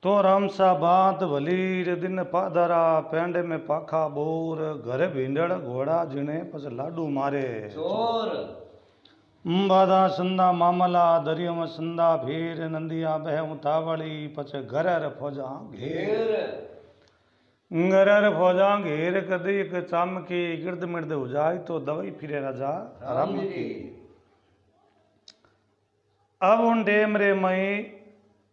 तो राम सा बात भलीर दिन पादरा पेंड में पाखा बोर घर भींडड़ घोड़ा जिने पस लाडू मारे चोर बादा संदा मामला दरियो में संदा भीर नंदिया बह उतावली पछ घर फौजा घेर घर फौजा घेर कदी एक चामकी गिरद मिर्द हो जाए तो दवाई फिरे राजा राम राम जी की। अब उन डेम रे मई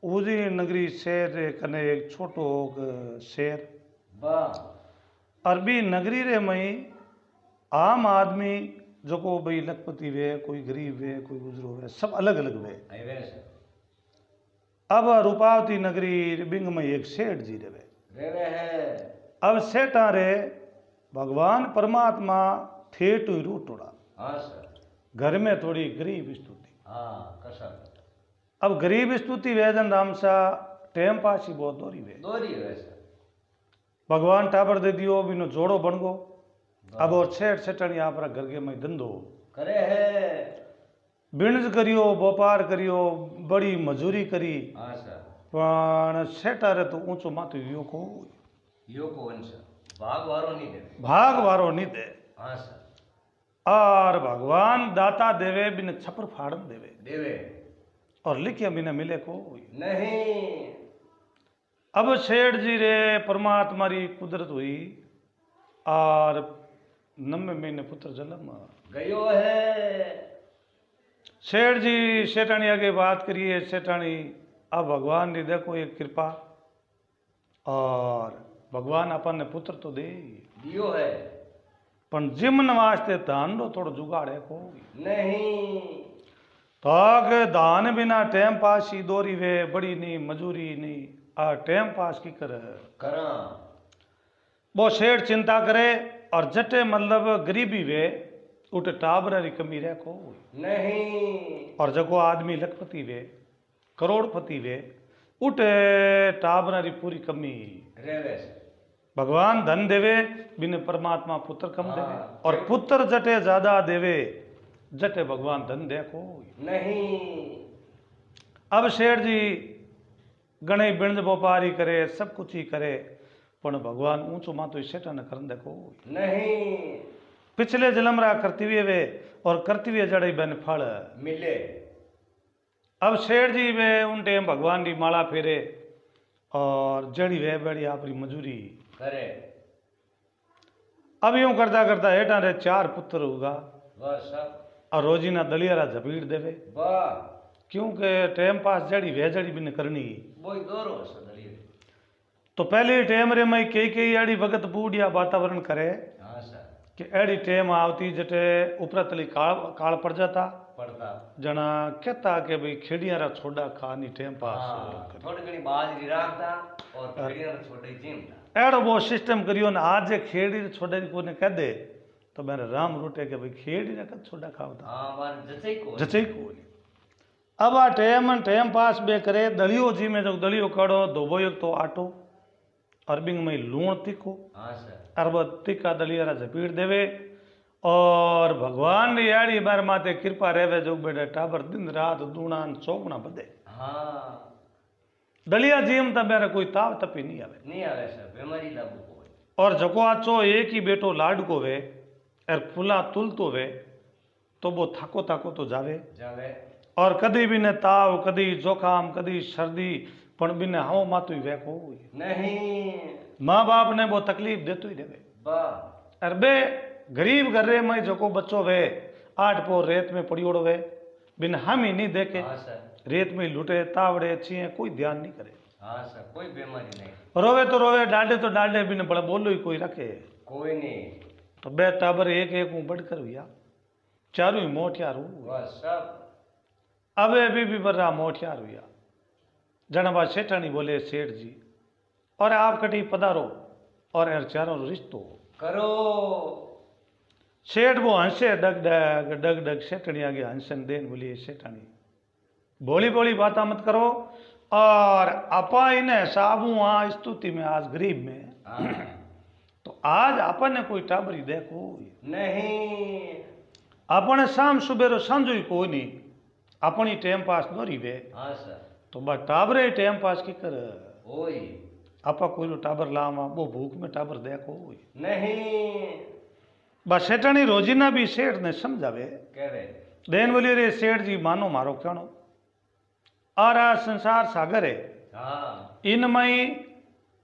उजी नगरी शहर रे कने एक छोटो शहर वाह अरबी नगरी रे मई आम आदमी जो को भाई लखपति वे कोई गरीब वे कोई गुजरो वे सब अलग अलग वे। अब रूपावती नगरी बिंग में एक सेठ जी रे है अब सेठा रे भगवान परमात्मा थे टू रूटोड़ा हाँ सर घर में थोड़ी गरीब स्तुति। हाँ कसर अब गरीब स्तुति वेदन राम सा टेम पास ही बहुत दोरी वे सर भगवान टाबर दे दियो बिनो जोड़ो बन गो। अब और सेठ सेठनी आप घर के में धंधो करे है बिणज करियो व्यापार करियो बड़ी मजूरी करी हाँ सर पण सेठा रे तो ऊंचो माथो यो को वंश भाग वारो नहीं दे भाग वारो नहीं दे। हाँ सर और भगवान दाता देवे बिन छपर फाड़न देवे देवे और लिखिया बिना मिले को नहीं। अब सेठ जी रे परमात्मा री कुदरत हुई और 90 महीने पुत्र जन्म गयो है। सेठ जी सेठानी आगे बात करिए सेठानी अब भगवान ने देखो एक कृपा और भगवान अपन ने पुत्र तो दे दियो है पण जिमन वास्ते धान रो थोड़ा जुगाड़ है को नहीं। ताक धान बिना टाइम पास ही दोरी वे बड़ी नहीं मजूरी नहीं आ टाइम पास की करा वो सेठ चिंता करे और जटे मतलब गरीबी वे उठ टाबर री कमी रह को नहीं। और जको आदमी लखपति वे करोड़पति वे उठ टाबर री पूरी कमी रेवे भगवान धन देवे बिन परमात्मा पुत्र कम देवे हाँ, और पुत्र जटे ज्यादा देवे जटे भगवान धन दे को नहीं। अब सेठ जी गणे बिणज व्यापारी करे सब कुछ ही करे पण भगवान ऊंचो मातो सेठा न करन देखो नहीं। पिछले जन्म रा कर्तव्य वे और कर्तव्य जड़े बन फल मिले। अब सेठ जी वे उन टाइम भगवान की माला फेरे और जड़ी वे बड़ी आपरी मजूरी करे। अब यूं करता करता हेठा रे 4 पुत्र होगा वाह सब और रोजीना दलियारा झपीट देवे वाह क्योंकि टाइम पास जड़ी वे जड़ी भी न करनी बोई दोरो सदली तो पहले टाइम रे में कई अड़ी वक्त बूढ़िया वातावरण करे हाँ सर कि अड़ी टाइम आवती जटे उपरतली काल पड़ जाता पड़ता जना कहता कि भाई खेड़िया रा छोड़ा खानी टाइम पास हाँ, थोड़ी घनी बाजरी राखता और खेड़िया छोटे जिमता एड़ो वो सिस्टम करियो ना आज जे खेड़ी छोड़े को ने कह दे तो मेरे राम रूटे के भाई खेड़ी रा कद छोड़ा खावता हाँ मार जचई को नहीं अब आ टाइम पास बे करे दलियो जी में जो दलियो कड़ो धोबो एक तो आटो अरबिंग में लूण तीखो हाँ सर अरब तीखा दलियारा झपीट देवे और भगवान री याड़ी बार माते कृपा रेवे जो बेटा टाबर दिन रात दूणान चौगुना बदे हाँ दलिया जीम ता मेरा कोई ताव तपी नहीं आवे सर बीमारी लागू को और जको आचो एक ही बेटो लाड को वे और फुला तुल तो वे तो वो थाको थाको तो जावे और कदी भी ने ताव कदी जोखाम कदी सर्दी पण भी ने हाव मातु वे को नहीं। माँ बाप ने वो तकलीफ देतो ही देवे वाह अरे बे गरीब घर रे में जको बच्चो वे 8 पोर रेत में पड़ियोड़ो वे बिन हम ही नहीं देखे हाँ सर रेत में लुटे तावड़े छिए कोई ध्यान नहीं करे हाँ सर कोई बीमारी नहीं रोवे तो रोवे डांडे तो डांडे बिन बड़ा बोलो ही कोई रखे कोई नहीं। तो बे टाबर एक एक बढ़कर हुआ चारों ही मोटियार हूँ वाह सब अब अभी भी बर्रा मोटियार हुआ जनबा सेठानी बोले सेठ जी और आप कटी पधारो और एर चारों रिश्तो करो। सेठ वो हंसे डग डग सेठनी आगे हंसन देन बोलिए सेठानी बोली बोली बात मत करो और आपा इन्हें साबू आ स्तुति में आज गरीब में तो आज अपन ने कोई टाबरी देखो नहीं। अपने शाम सुबेरो सांझो ही कोई नहीं अपनी टाइम पास दोरी वे हाँ सर तो बा टाबरे टाइम पास की कर ओई आपा कोई रो टाबर लावा वो भूख में टाबर देखो नहीं बस सेठानी रोजीना भी सेठ ने समझावे कह रहे देन बोली रे सेठ जी मानो मारो कहनो और आ संसार सागर है हाँ इनमई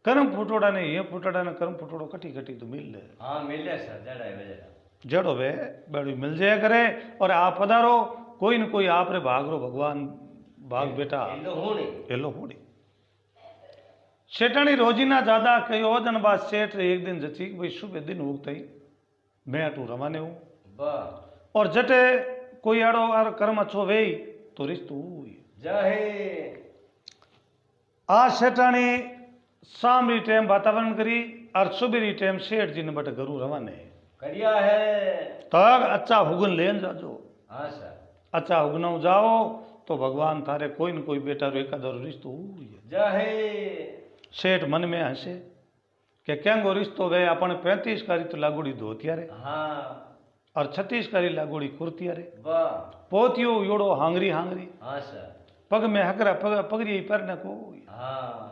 कर्म फुटोड़ा ने ये फुटोड़ा ने कर्म फुटोड़ो कटी कटी तो मिल ले हाँ मिले सर जड़ा है वजह जड़ो वे बड़ी मिल जाया करे और आप पधारो कोई न कोई आप रे भाग रो भगवान भाग बेटा एलो होने एलो होड़ी सेठानी रोजीना ज्यादा कई दिन बाद सेठ एक दिन जची भाई सुबह दिन उगते ही मैं अटू रवाने हूँ वाह और जटे कोई अड़ो और कर्म अच्छो वे तो रिश्तो हुई जय आज सेठानी शाम री टाइम वातावरण करी और सुबह री टाइम सेठ जी ने बटे घरू रवाने करिया है तक अच्छा हुगन लेन जाजो हाँ सर अच्छा हुगन जाओ तो भगवान थारे कोई न कोई बेटा रो एक रिश्तो हुई जय सेठ मन में हंसे कि केंगो रिश्तो वे अपन 35 कारी तो लागोड़ी धोतिया रे हाँ और 36 कारी लागोड़ी कुर्तिया रे वाह पोतियो योड़ो हांगरी हांगरी हाँ सर पग में हकरा पगड़ी पर न को हाँ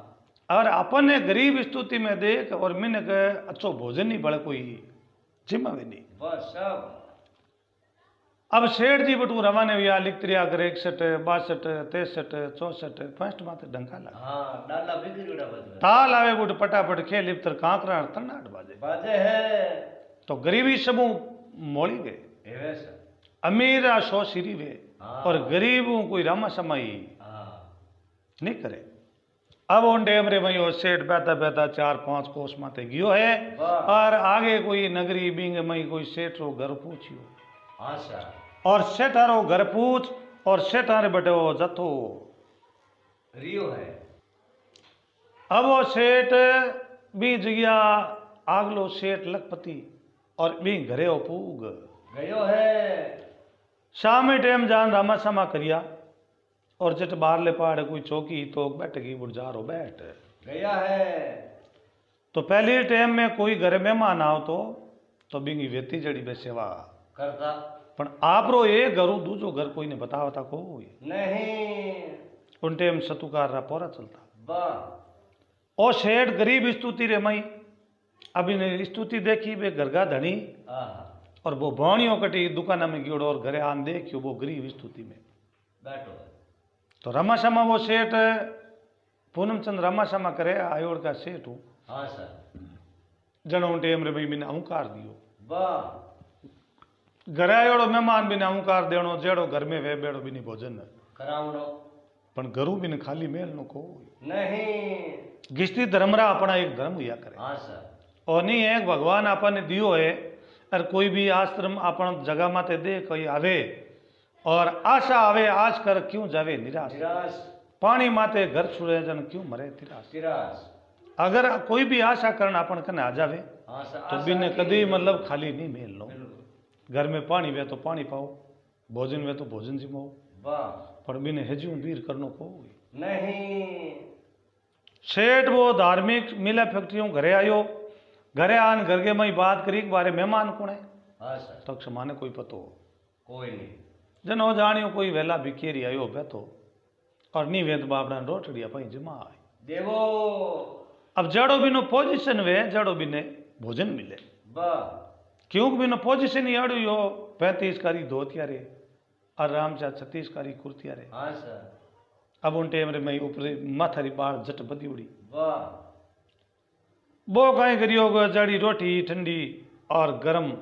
और अपन ने गरीब स्तुति में देख और मिन के अच्छो भोजन नहीं बड़े कोई जिम्मावे नहीं बस सब अब सेठ जी बटू रवाने हुआ लिखत्रिया कर 61 62 63 64 65 माते डंका ला हाँ डाला बिगड़ी उड़ा बज ताल आवे बुट पटापट खेल इफ्तर कांकरा तन्नाट बाजे बाजे है तो गरीबी सबू मोड़ी गए एवे सर अमीर आ सो सिरी वे हाँ। और गरीबों कोई रामा समाई हाँ नहीं करे अब उन डेम रे भाई वो सेठ बैठा बैठा 4-5 कोस माते गयो है वाह। और आगे कोई नगरी बिंग मई कोई सेठ रो घर पूछियो हाँ सर और सेठारो घर पूछ और सेठारे बटे वो जथो रियो है अब वो सेठ भी जगिया आगलो सेठ लखपति और भी घरे वो पूग गयो है शाम टाइम जान रामा सामा करिया और जट बाहर ले पहाड़ कोई चौकी तो बैठ गई बुढ़जारो बैठ गया है तो पहले टाइम में कोई घर मेहमान आओ तो बिंगी वेती जड़ी बे सेवा करता पण आप रो ये घरू दूजो घर कोई ने बतावता को नहीं उन टाइम सतुकार रा पोरा चलता वाह ओ सेठ गरीब स्तुति रे मई अभी ने स्तुति देखी बे घरगा धनी आहा और वो भाणियों कटी दुकान में गियोड़ो और घरे आन देखियो वो गरीब स्तुति में बैठो तो रमाशामा वो सेठ पूनमचंद रमाशामा करे आयोड़ का सेठ हूँ हाँ सर जनो टेम रे भाई मैंने अहंकार दियो वाह घरे आयोड़ो मेहमान भी ने अहंकार देनो जेड़ो घर में वे बेड़ो भी नहीं भोजन करावड़ो पण घरू भी ने खाली मेल नो को नहीं गिस्ती धर्मरा अपना एक धर्म हुआ करे हाँ सर और नहीं है भगवान आपन ने दियो है और कोई भी आश्रम अपन जगह माते दे कोई आवे और आशा आवे आज कर क्यों जावे निराश निराश पानी माते घर छुड़े जन क्यों मरे तिराश तिराश अगर कोई भी आशा करना अपन कने आ जावे हाँ सर तो आशा बिने की- कभी मतलब खाली नहीं मेल लो बिल्कुल। घर में पानी वे तो पानी पाओ भोजन वे तो भोजन जिमाओ वाह पर बिने हेजू वीर करनो को नहीं सेठ वो धार्मिक मिला फैक्ट्रियों घरे आयो घरे आन घर के मई बात करी के बारे मेहमान कौन है हाँ सर तो क्षमाने कोई पतो कोई नहीं जन हो जानियो कोई वेला बिकेरी आयो बैठो और नहीं वेद बापड़ा रोटड़िया पाई जमा आए देवो अब जड़ो बिनो पोजीशन वे जड़ो बिने भोजन मिले वाह क्योंकि बिनो पोजीशन ही अड़ू यो 35 कारी धोतिया रे और राम चा 36 कारी कुर्तिया रे हाँ सर अब उन टेम रे मई ऊपर माथारी बाढ़ जट बदी उड़ी वाह वो कहीं करियो जड़ी रोटी ठंडी और गरम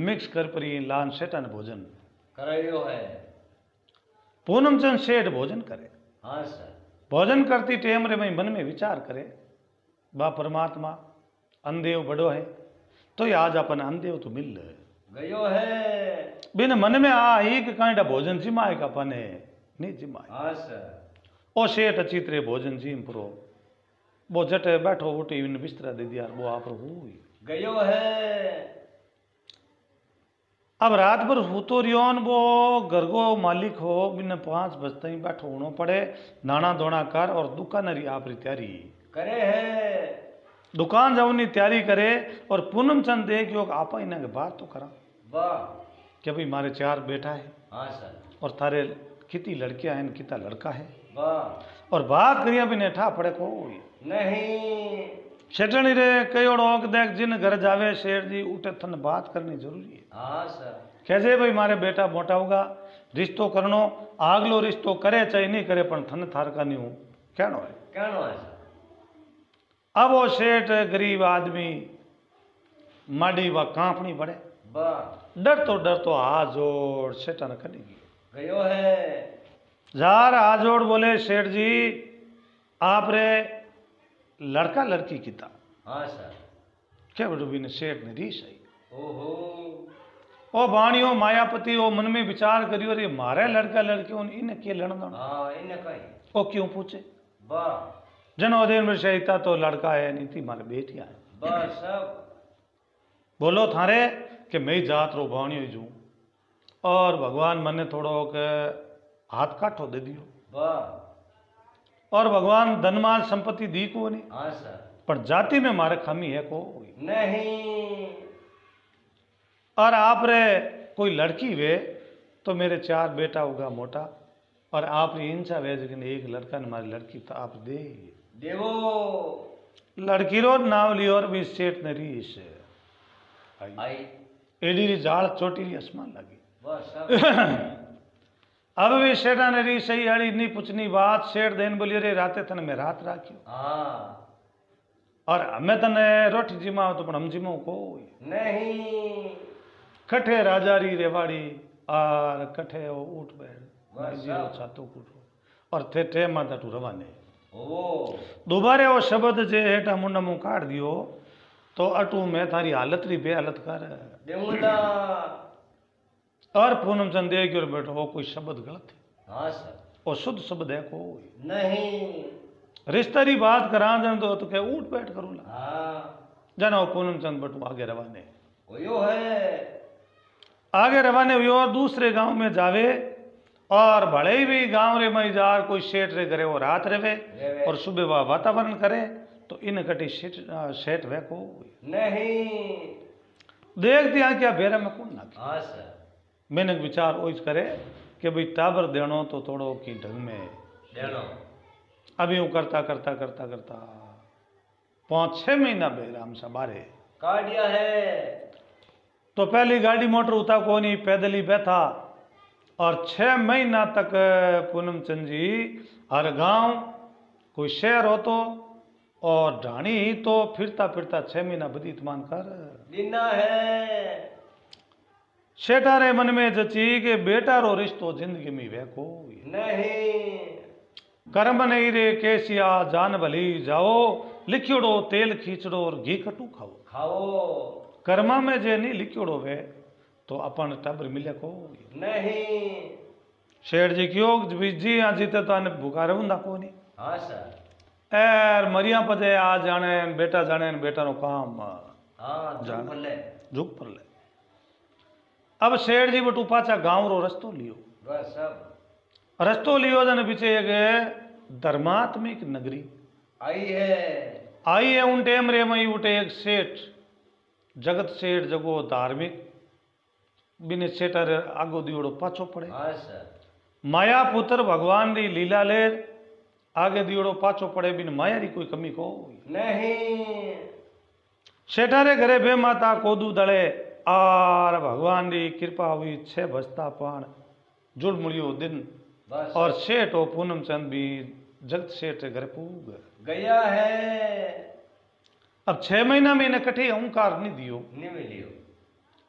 मिक्स कर परी लान सेठन भोजन करायो है पूनमचंद सेठ भोजन करे हाँ सर भोजन करती टेम रे मई मन में विचार करे बा परमात्मा अंदेव बड़ो है तो ये आज अपन अंदेव तो मिल गयो है बिन मन में आ ही कि कांडा भोजन जिमाए का पने नहीं जिमाए हाँ सर ओ सेठ चित्रे भोजन जिम पुरो वो जटे बैठो उठी इन बिस्तरा दे दिया वो आप हुई गयो है अब रात भर सूतो रियोन वो घर को मालिक हो बिन 5 बजते ही बैठो होना पड़े नाना दोना कर और दुकानरी आप री तैयारी करे है दुकान जाऊनी तैयारी करे और पूनम चंद देख योग आपा इन्हें के बात तो करा वाह कि भाई मारे 4 बेटा है हाँ सर और थारे कितनी लड़कियां हैं कितना लड़का है वाह और बात करिया भी नेठा पड़े कोई नहीं। सेठनी रे कयोड़ो के देख जिन घर जावे शेर जी उठे थन बात करनी जरूरी है। हाँ सर। कैसे भाई मारे बेटा मोटा होगा रिश्तो करनो आगलो रिश्तो करे चाहे नहीं करे पण थन थार का नहीं हूं कहनो है सर। अब वो सेठ गरीब आदमी माड़ी व कांपनी पड़े डर तो हाथ जोड़ सेठा ने करी गयो है जार हाथ जोड़ बोले सेठ जी आप रे लड़का लड़की किता। हाँ सर। क्या बड़ो भी ने सेठ ने रीस आई ओहो ओ बाणियो मायापति ओ मन में विचार करियो रे मारे लड़का लड़की इन के लड़ना। हाँ इन कहीं ओ क्यों पूछे वाह जन्मदिन में शहीता तो लड़का है नहीं थी मारे बेटिया है बस सब बोलो थारे कि मैं जात रो बाणियो जू और भगवान मने थोड़ो के हाथ काठो दे दियो वाह और भगवान धनमाल संपत्ति दी को नहीं। हाँ सर। पर जाति में मारे खामी है को नहीं। और आप रे कोई लड़की वे तो मेरे 4 बेटा होगा मोटा और आप री इंचा वे लेकिन एक लड़का ने मारी लड़की तो आप दे देवो लड़की रो नाम लियो और भी सेठ ने रीस आई एडी री जाड़ चोटी री आसमान लगी बस सब अब भी सेठा ने री सही आड़ी नहीं पूछनी बात सेठ देन बोलियो रे राते तने मैं रात राखियो हाँ और हमें तने रोटी जिमाओ तो पण हम जिमाओ कोई नहीं। कठे राजा री रेवाड़ी और कठे वो उठ बैठ जीरो छातो कुटो और थे टे माता टू रवाने ओ दोबारे वो शब्द जे हेठा मुंडा मुंह काट दियो तो अटू मैं थारी हालत री बेहालत कर देमुला और पूनम चंद देख के बैठो वो कोई शब्द गलत है। हाँ सर। वो शुद्ध शब्द है कोई नहीं। रिश्ते री बात करा जन तो क्या उठ बैठ करूला हाँ जाना पूनम चंद बटू आगे रवाने यो है आगे रवाने हुई और दूसरे गांव में जावे और भले ही भी गांव रे में जार कोई सेठ रे घरे वो रात रहे और सुबह वह वातावरण करे तो इन कटी सेठ वे को नहीं। देख दिया क्या बेरा में कौन ना हाँ सर। मैंने विचार ओइस करे कि भाई टाबर देनो तो थोड़ो की ढंग में देनो अभी यूं करता करता करता करता 5-6 महीना बेराम सा बारे काटिया है तो पहली गाड़ी मोटर उता को नहीं पैदल ही बैठा और 6 महीना तक पूनम चंद जी हर गांव कोई शहर हो तो और ढाणी ही तो फिरता फिरता 6 महीना बदीत मान कर दीना है सेठा रे मन में जची के बेटा रो रिश्तो जिंदगी में वे को नहीं। कर्म नहीं रे केसिया जान भली जाओ लिखियोड़ो तेल खींचड़ो और घी कटू खाओ खाओ कर्मा में जे नहीं लिखियोड़ो वे तो अपन टबर मिले को नहीं। शेठ जी क्यों जी हाँ जीते तो आने भूखा रहूंगा को नहीं। हाँ सर। एर मरिया पजे आ जाने बेटा नो काम हाँ झुक पर ले अब शेठ जी बटू पाचा गांव रो रस्तो लियो बस सब रस्तो लियो जन पीछे एक धर्मात्मिक नगरी आई है उन टेम रे मई उठे एक सेठ जगत सेठ जगो धार्मिक बिने सेठर आगो दियोड़ो पाछो पड़े। हाँ सर। माया पुत्र भगवान री लीला लेर आगे दियोड़ो पाछो पड़े बिन माया री कोई कमी को नहीं। सेठारे घरे बे माता कोदू दड़े और भगवान री कृपा हुई 6 बजता पान जुड़ मुड़ियो दिन बस और सेठ हो पूनम चंद भी जगत सेठ घर पूग गया है। अब 6 महीना में इन्हें कठे अहंकार नहीं दियो नहीं मिलियो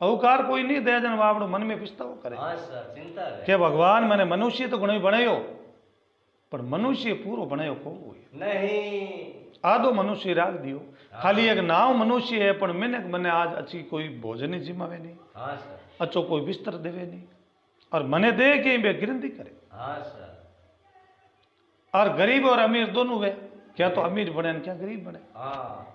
अहंकार कोई नहीं दे जन बाबड़ो मन में पिछताओ करे। हाँ सर चिंता है के भगवान मैंने मनुष्य तो घणो बनायो पर मनुष्य पूरो बनायो को नहीं। आधो मनुष्य राख दियो खाली एक नाव मनुष्य है पर मैंने आज अच्छी कोई भोजन ही जिमावे नहीं। हाँ सर। अच्छो कोई बिस्तर देवे नहीं और मने दे के बे गिरंदी करे। हाँ सर। और गरीब और अमीर दोनों वे क्या तो अमीर बने क्या गरीब बने। हाँ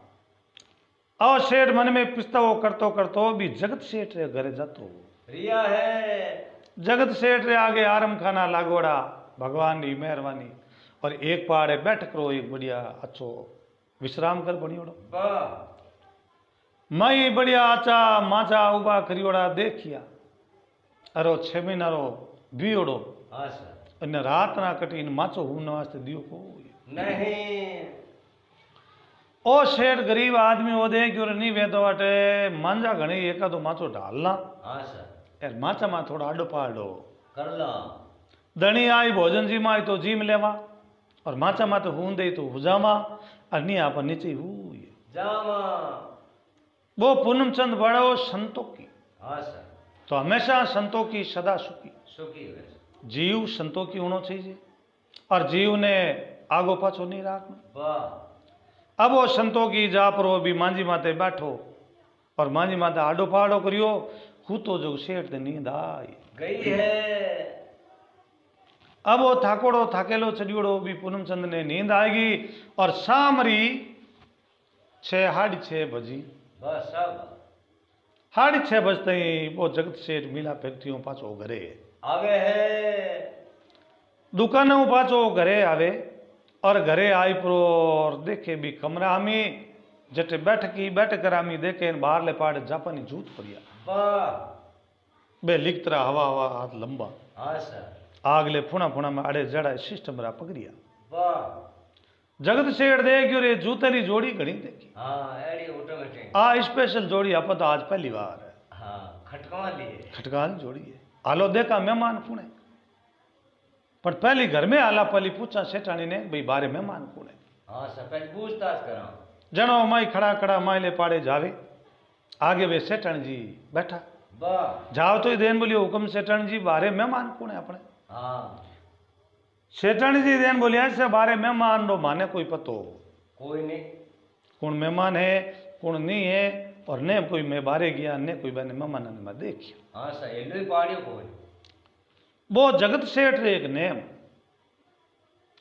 और सेठ मन में पिस्ताओ करतो करतो भी जगत सेठ रे घरे जातो रिया है। जगत सेठ रे आगे आराम खाना लागोड़ा भगवान की मेहरबानी और एक पहाड़े बैठ करो एक बढ़िया अच्छो विश्राम कर बनियोड़ो मई बढ़िया आचा माचा उबा करियोड़ा देखिया अरो 6 महीना रो बियोड़ो। हाँ सर। અને રાતના કટીને માચો હું વાસ્તે દિયો કોઈ नहीं ओ शेठ गरीब आदमी वो दे क्यों नहीं वेदो अटे मांजा घणी एका तो माचो ढालना हाँ सर यार माचा में थोड़ा आडो पाडो कर लो दणी आई भोजन जी माई तो जीम लेवा और माचा में तो हूं दे तो हुजामा और नहीं आप नीचे हुई जामा वो पूनमचंद बड़ो संतों की हाँ सर तो हमेशा संतों की सदा सुखी सुखी हुए जीव संतों की होना चाहिए और जीव ने आगो पाछो नहीं रखना वाह अब वो संतों की जा पर वो भी मांझी माते बैठो और मांझी माते आडो पाडो करियो हूँ तो जो शेठ ने नींद आई गई है अब वो थाकोड़ो थाकेलो चढ़ियोड़ो भी पूनमचंद ने नींद आएगी और सामरी 6:30 बजी बस सब 6:30 बजते ही वो जगत सेठ मीला फैक्ट्रियों पाछो घरे आवे है दुकानों पाछो घरे आवे और घरे आई प्रो और देखे भी कमरा में जटे बैठ कर आमी देखे बाहर ले पाड़ जापानी जूत पड़िया वाह बे लिखतरा हवा हवा हाथ लंबा हाँ सर आगले फुना फुना में आड़े जड़ा सिस्टम रा पकड़िया वाह जगत सेठ देखियो रे जूतेरी जोड़ी घणी देखी हाँ एडी ऑटोमेटिक आ स्पेशल जोड़ी आप तो आज पहली बार है हाँ खटकवा लिए खटकाल जोड़ी है आलो देखा मेहमान कौन है पर पहली घर में आला पहली पूछा सेठानी ने भाई बारे मेहमान कौन है हाँ सर पहले पूछताछ करा जनो माई खड़ा खड़ा माइले पाड़े जावे आगे वे सेठन जी बैठा वाह जाओ तो ही देन बोलियो हुक्म सेठन जी बारे मेहमान कौन है अपने हाँ सेठन जी देन बोलिया ऐसे बारे मेहमान रो माने कोई पतो कोई नहीं कौन मेहमान है कौन नहीं है और ने कोई मैं बारे गया ने कोई मैंने मेहमान ने मैं देखियो हाँ सर एलो ही पाड़ियो कोई वो जगत सेठ रे एक नेम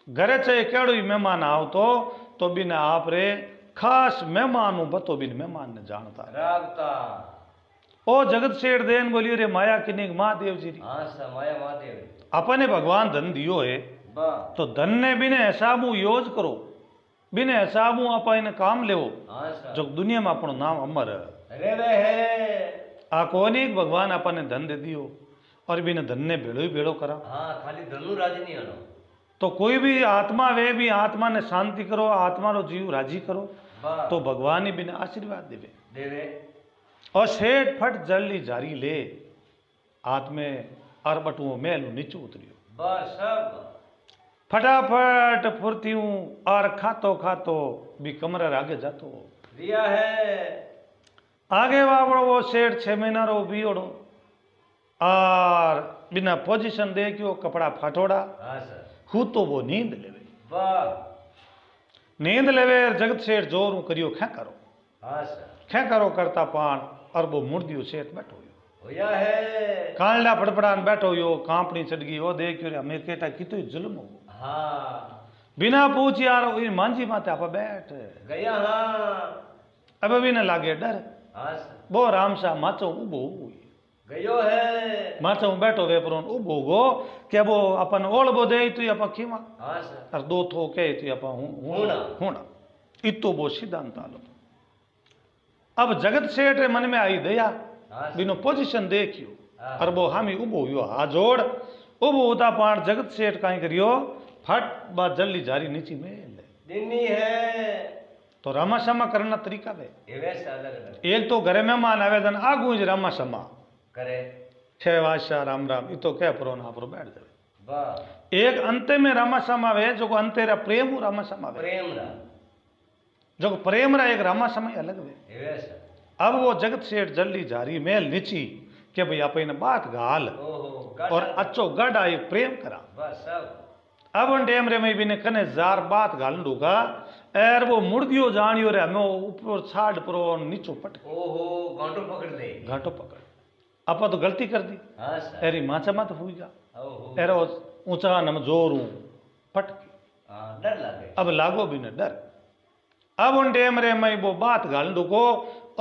घरे चाहे केड़ो ही मेहमान आवतो तो बिना आप रे खास मेहमान हूं बतो बिन मेहमान ने जानता रागता ओ जगत सेठ देन बोलियो रे माया किनिक महादेव जी री हाँ सर माया महादेव अपने भगवान धन दियो है वाह तो धन ने बिने हिसाबू यूज करो बिने हिसाबू आप इन काम लेवो हाँ सर जो दुनिया में अपनो नाम अमर है अरे वे है आ कोनी भगवान अपने धन दे दियो और बिने धन ने भेड़ो ही भेड़ो करा हाँ खाली धनु राजी नहीं होना तो कोई भी आत्मा वे भी आत्मा ने शांति करो आत्मा रो जीव राजी करो वाह तो भगवान ही बिना आशीर्वाद देवे देवे और सेठ फट जल्दी जारी ले आत्मे अरबटू मेलू नीचे उतरियो बस सब फटाफट फुर्तियों और खातो खातो भी कमरा आगे जातो दिया है आगे वावड़ो वो सेठ 6 महीना रो बियोड़ो और बिना पोजीशन देखियो कपड़ा फाटोड़ा हाँ सर हूँ तो वो नींद लेवे वाह नींद लेवे जगत सेठ जोरू करियो खे करो हाँ सर खे करो करता पान और वो मुर्दियो सेठ बैठो होया है कांडा फड़फड़ान बैठो यो कांपनी चढ़ गई वो देखियो रे हमें केटा कितो जुल्म हो हाँ बिना पूछ यार इन मांझी माते आप बैठ गया हाँ अब भी न लागे डर हाँ सर वो राम सा माचो उबो गयो है माचो बैठो वे पर उबो गो के वो अपन ओळबो दे तो अपन खीमा हाँ सर और दो थो के तो अपन होना होना इतो वो सिद्धांत आलो अब जगत सेठ रे मन में आई दया हाँ सर बिनो पोजीशन देखियो हाँ। और वो हामी उबो यो हा जोड़ उबो उता पाण जगत सेठ काई करियो फट बा जल्दी जारी नीची में दिनी है तो रामा क्षमा करना तरीका वे ये वैसे अलग अलग एक तो घरे मेहमान आवेदन आगू ज रामा क्षमा करे छह वाशा राम राम इतो क्या परो ना परो बैठ जावे वाह एक अंते में रामा क्षमा वे जो को अंते रा प्रेम रामा क्षमा वे प्रेम रा जो को प्रेम रा एक रामा समय अलग वे ये वैसे अब वो जगत सेठ जल्दी जारी मेल नीची के भाई आप इन बात गाल ओहो और अच्छो गढ़ आई प्रेम करा बस सब अब उन टेम रे में भी ने कने जार बात गाल दूंगा एर वो मुर्दियो जानियो रे हमें ऊपर छाड़ परो नीचो पट ओहो गांठो पकड़ ले घाटो पकड़ आपा तो गलती कर दी हाँ सर एरी माचा मत हुई जा ओहो एरो ऊंचा नम जोरू पटकी हाँ डर लगे अब लागो भी न डर अब उन टेम रे में वो बात गाल दूंगो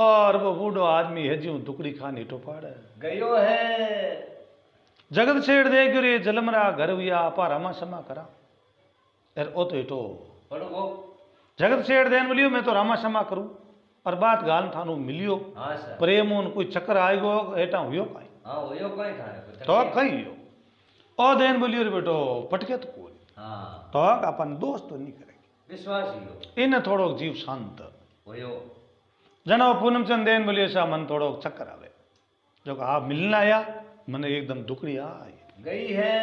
और वो बूढ़ो आदमी है जी टुकड़ी खानी टोपाड़ गयो है जगत सेठ देख रे जलमरा घर हुआ आपा रामा क्षमा करा एर ओ तो इटो पढ़ो जगत सेठ देन बोलियो मैं तो रामा क्षमा करूं और बात गाल थानू मिलियो हाँ सर प्रेम उन कोई चक्कर आएगो हेटा हुयो काई हाँ वो यो कहीं था तो कहीं हो ओ देन बोलियो रे बेटो पटके तो कोई हाँ तो अपन दोस्त तो नहीं करेंगे विश्वास ही हो इन थोड़ो जीव शांत होयो जनो पूनमचंद देन बोलियो सा मन थोड़ो चक्कर आवे जो आप मिलना आया मन एकदम दुखड़ी आई गई है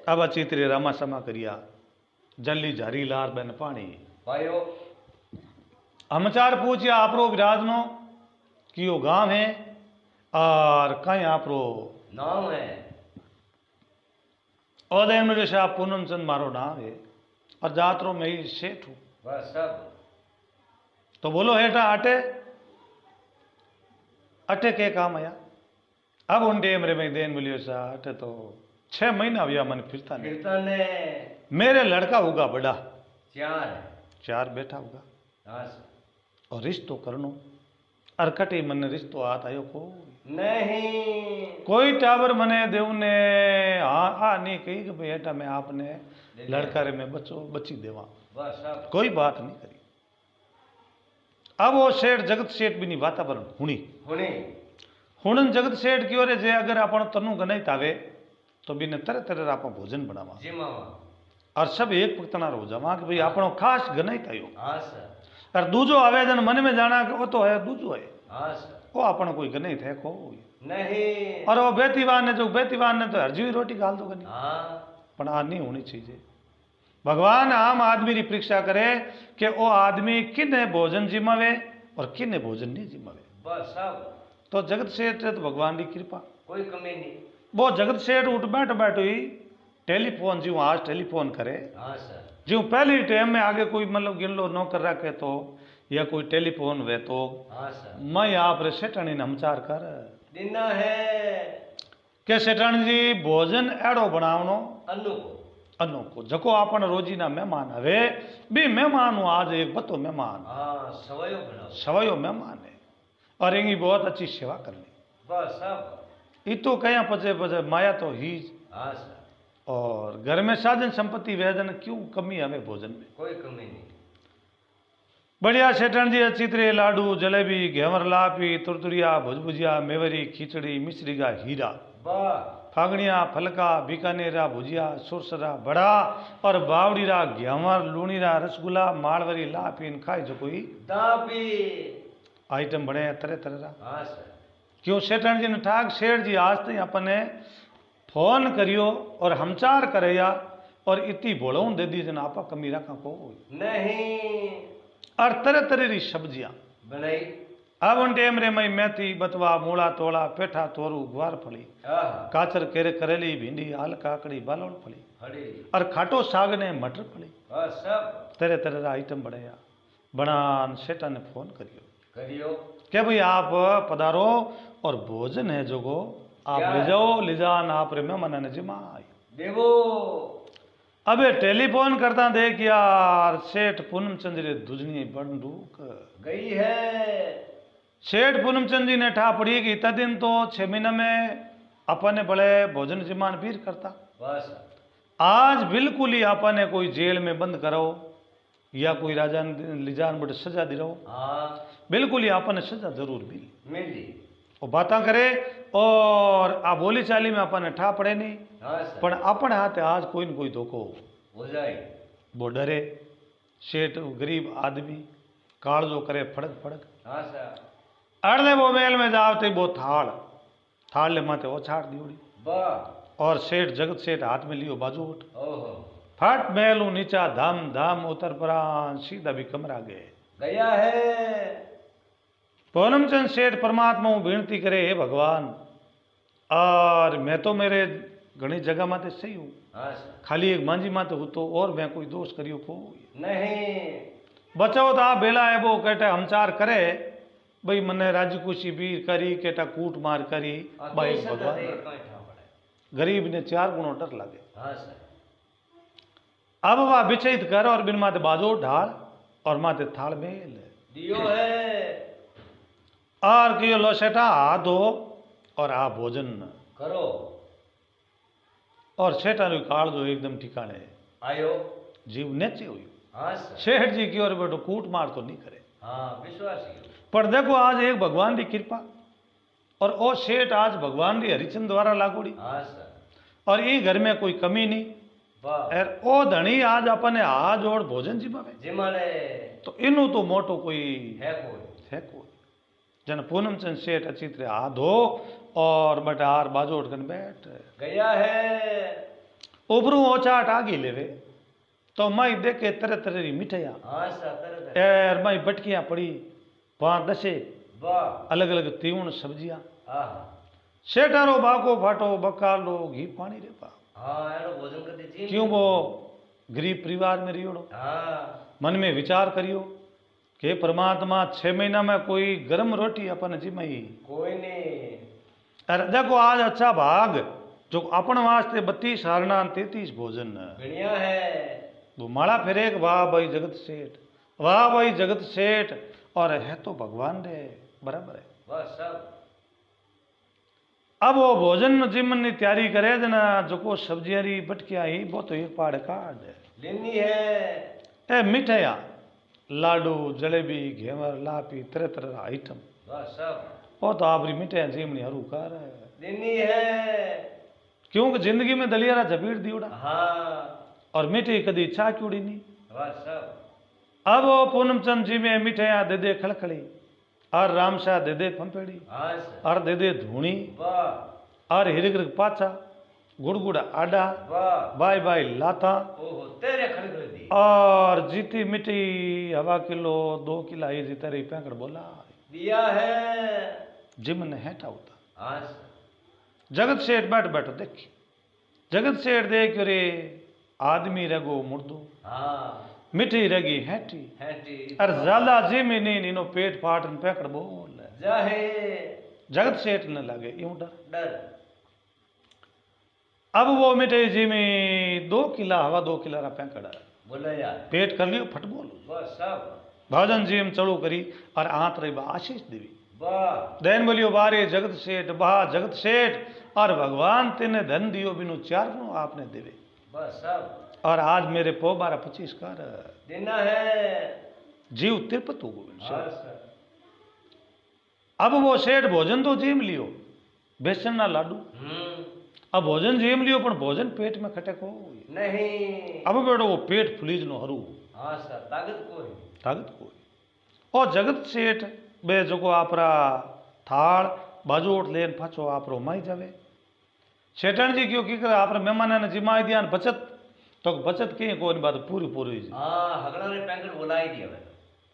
अब अच्छी तरह रामा समा करिया जल्दी झारी लार बन पानी पायो समाचार पूछिया आपरो विराजनो कि यो गांव है और कहीं आपरो नाम है ओदय मेरे साहब पूनमचंद मारो नाम है और जातरो में ही सेठ हूं बस सब तो बोलो हेठा अटे अटे के काम आया अब उन टेम रे में देन बोलियो सा अटे तो 6 महीना हुआ मन फिरता नहीं कीर्तन ने मेरे लड़का होगा बड़ा चार है 4 बेटा होगा हाँ सर और रिश्तो करनो अरकटी मन रिश्तो आत आयो को नहीं कोई टावर मने देव ने हाँ नहीं कही कि भाई हेठा मैं आपने लड़का रे में बच्चो बच्ची देवा बस सब कोई बात नहीं करी अब वो सेठ जगत सेठ भी नहीं वातावरण हुणी हुने हुणन जगत सेठ की ओर जे अगर आपण तनु गनाई तावे तो बिने तरह तरह आप भोजन बनावा जी मामा और सब एक पक्तना रो जावा कि भाई आपणो खास गनाई तायो हाँ सर और दूजो आवेदन मन में जाना कि वो तो है दूजो है हाँ सर वो आपण कोई गनाई थे को नहीं और वो बेतीवान ने जो बेतीवान ने तो हरजी रोटी गाल दो गनी हाँ पण आ नहीं होनी चाहिए भगवान आम आदमी की परीक्षा करे कि वो आदमी किने भोजन जिमावे और किने भोजन नहीं जिमावे बस सब तो जगत सेठ है तो भगवान की कृपा कोई कमी नहीं वो जगत सेठ उठ बैठ ही टेलीफोन जी आज टेलीफोन करे हाँ सर जो पहली टाइम में आगे कोई मतलब गिन लो नौकर रखे तो या कोई टेलीफोन वे तो हाँ सर मैं आप रे सेठानी ने हमचार कर दिन है के सेठानी जी भोजन एड़ो बनावनो अन्नू को अनो को जको आपन रोजी ना मेहमान हवे भी मेहमान हूँ आज एक बतो मेहमान हाँ सवयो बनाओ सवयो मेहमान है और इनकी बहुत अच्छी सेवा करनी बस सब ये तो कया पचे पचे माया तो ही हाँ सर और घर में साधन संपत्ति वेदन क्यों कमी हमें भोजन में कोई कमी नहीं बढ़िया सेठन जी अच्छी तरह लाडू जलेबी घेवर लापी तुरतुरिया भुजभुजिया मेवरी खिचड़ी मिश्री का हीरा वाह फागणिया फलका बीकानेरा भुजिया सुरसरा बड़ा और बावड़ीरा घेवर लूणीरा रसगुल्ला मालवरी लापीन खाई जो कोई दाबी आइटम बने तरह तरह रा हाँ सर क्यों सेठन जी ने ठाक सेठ जी आज तक अपने फोन करियो और हमचार करया और इतनी भोलौन दे दी जन आपा कमी रखा को नहीं और तरह तरह की सब्जियां बनाई अब उन टेम रे मई मेथी बतवा मूला तोड़ा पेठा तोरू ग्वार फली आह काचर केरे करेली भिंडी आल काकड़ी बालोड़ फली हड़ी और खाटो साग ने मटर फली बस सब तरह तरह का आइटम बनाया बनान सेठा ने फोन करियो करियो के भाई आप पधारो और भोजन है जोगो आप क्या ले है? जाओ ले जान आप रे मेहमान ने जिमाई देवो अबे टेलीफोन करता देख यार सेठ पूनमचंद रे दुजनी बंदूक गई है सेठ पूनमचंद जी ने ठा पड़ी कि इतना दिन तो 6 महीने में अपने बड़े भोजन जिमान पीर करता बस आज बिल्कुल ही आपने कोई जेल में बंद करो या कोई राजा लिजान बड़े सजा दे रहो हाँ बिल्कुल ही आपने सजा जरूर मिली मिली वो बातें करे और आ बोली चाली में अपने ठा पड़े नहीं हाँ सर पर अपने हाथ आज कोई न कोई धोखो हो जाए वो डरे सेठ गरीब आदमी काल जो करे फड़क फड़क हाँ सर अड़ने वो मेल में जावते वो थाल ले माते वो छाड़ दी उड़ी वाह और सेठ जगत सेठ हाथ में लियो बाजू उठ ओहो फट मेलू नीचा धाम धाम उतर परान सीधा भी कमरा गए गया है पूनमचंद सेठ परमात्मा हूँ विनती करे हे भगवान और मैं तो मेरे घनी जगह माते सही हूँ हाँ सर खाली एक मांझी माते हूँ तो और मैं कोई दोष करियो को नहीं बचाओ तो आप बेला है वो कहते हमचार करे भाई मने राजी खुशी भी करी केटा कूट मार करी भाई भगवान गरीब ने 4 गुणों डर लगे हाँ सर अब वह विचलित कर और बिन माते बाजो ढाल और माते थाल मेल दियो है और कियो लो सेठा हाथ धो और आ भोजन करो और सेठा नु काल जो एकदम ठिकाने आयो जीव नेचे हुई हाँ सर सेठ जी की ओर बेटो कूट मार तो नहीं करे हाँ विश्वासी पर देखो आज एक भगवान की कृपा और ओ सेठ आज भगवान की हरिचंद द्वारा लागोड़ी हाँ सर और ई घर में कोई कमी नहीं। वाह और ओ धनी आज अपने हाथ जोड़ भोजन जिमावे जिमाने तो इनू तो मोटो कोई है कोई है कोई। जन पूनम चंद सेठ अच्छी तरह हाथ धो और बटार बाजोड़ कर बैठ गया है। उबरू ओचाट आगी लेवे तो माई देखे तरह तरह की मिठाइया हाँ सा तरह एर माई बटकियां पड़ी 5-10 वाह अलग अलग तीवण सब्जियां आहा सेठारो बाको फाटो बकालो घी पानी रे पा हाँ एनो भोजन कर दीजिए क्यों वो गरीब परिवार में रियोड़ो हाँ मन में विचार करियो कि परमात्मा 6 महीना में कोई गरम रोटी अपन जिमई कोई नहीं अरे देखो आज अच्छा भाग जो अपन वास्ते 32 हारना 33 भोजन बढ़िया है। वो माला फिरे वाह भाई जगत सेठ वाह भाई जगत सेठ और है तो भगवान रे बराबर है। वाह सब अब वो भोजन जिमन की तैयारी करे जना जो को सब्जियां री बटकिया ही वो तो एक पाड़ काट लेनी है। ए मिठाइया लाडू जलेबी घेवर लापी तरह तरह का आइटम वाह सब वो तो आपरी मिठाइया जिमनी हरू कर लेनी है। क्योंकि जिंदगी में दलियारा झपीट दियोड़ा हाँ और मिठाई कदी इच्छा क्योड़ी नहीं। वाह सब अब वो पूनम चंद जी में मिठाइया दे दे खड़खड़ी और रामशाह दे दे पंपेड़ी हाँ सर और दे दे धूणी वाह और हिरगर पाचा गुड़गुड़ आडा वाह बाय बाय लाता ओहो तेरे खड़े कर दी और जीती मिट्टी हवा किलो 2 किला ये जीता रही पैंकड़ बोला दिया है। जिमन हेठा होता हाँ सर जगत सेठ बैठ बैठो देखी जगत सेठ देख रे आदमी रगो मुर्दो हाँ मिठी रगी हैठी है टी और ज्यादा जिमी नहीं नीनो पेट फाटन पैकड़ बोल जाहे जगत सेठ न लगे यूं डर। डर अब वो मिठाई जिमी 2 किला हवा 2 किला रा पैकड़ बोला यार पेट कर लियो फट बोल वाह सब भजन जिम चढ़ो करी और आंत रही बा आशीष देवी वाह दैन बोलियो बारे जगत सेठ बहा जगत सेठ और भगवान तेने धन दियो बिनु 4 गुणों आपने देवे वाह सब और आज मेरे पो 12-25 कर देना है। जीव तिरपत हो गोविंद हाँ सर अब वो सेठ भोजन तो जीम लियो बेसन ना लाडू अब भोजन जीम लियो पर भोजन पेट में खटक हो नहीं अब बेटो वो पेट फुलीज नो हरू हाँ सर ताकत कोई ताकत कोई और जगत सेठ बे जो को आपरा थाल बाजोट लेन पाछो आपरो माई जावे सेठन जी क्यों की करे आपरे मेहमान ने जिमाई दिया न बचत तो बचत की कोई बात पूरी पूरी हाँ हगड़ा ने पैकेट बोला ही दिया मैंने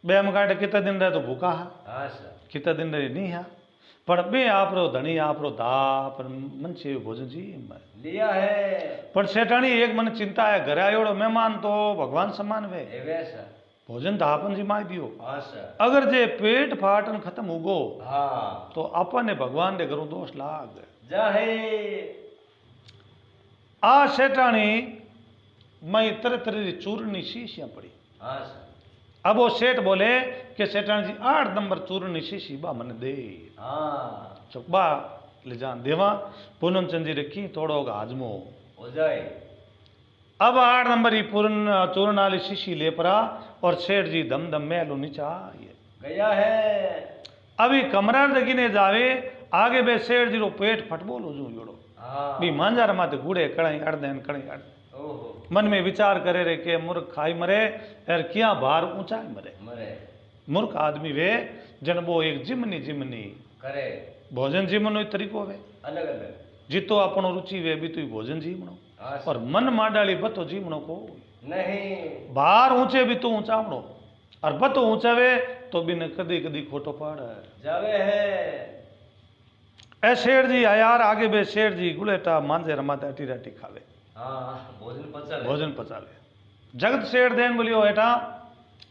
बे हम काटे कितना दिन रहे तो भूखा है हाँ सर कितना दिन रहे नहीं है पर बे आपरो धनी आपरो दा पर मन से भोजन जी लिया है। पर सेठानी एक मन चिंता है घर आयोड़ो मेहमान तो भगवान समान वे एवे सर भोजन तो आपन जी माई दियो हाँ सर अगर जे पेट फाटन खत्म उगो हाँ तो अपन ने भगवान ने घरों दोष लाग जाहे आ सेठानी मई तरह तरह की चूरनी शीशियां पड़ी। हाँ सर अब वो सेठ बोले कि सेठानी जी 8 नंबर चूरनी शीशी बा मन दे हाँ चुक बा ले जान देवा पूनम चंद जी रखी थोड़ो हाजमो हो जाए। अब 8 नंबर ही पूर्ण चूर्ण वाली शीशी ले पड़ा और सेठ जी दम दम मैलो नीचा ये गया है। अभी कमरा दगिने जावे आगे बे सेठ जी रो पेट फटबोल हो जू जोड़ो हाँ भी मांजार माते गुड़े कड़ाई अड़ देन कड़ाई अड़ ओहो मन में विचार करे रे के मूर्ख खाई मरे यार क्या बाहर ऊंचाई मरे मरे मूर्ख आदमी वे जन वो एक जिमनी जिमनी करे भोजन जीवनो तरीको वे अलग अलग जितो अपनो रुचि वे भी तू भोजन जीवनो हाँ और मन माडाली बतो जीवनो को नहीं बाहर ऊंचे भी तो ऊंचावणो और बतो ऊंचावे तो बिन कदी कदी खोटो पड़ जावे है। ए शेर जी यार आगे बे शेर जी गुलेटा मांजे रमाते अटी राटी खावे हाँ भोजन पचा ले भोजन पचा ले जगत शेर देन बोलियो हेठा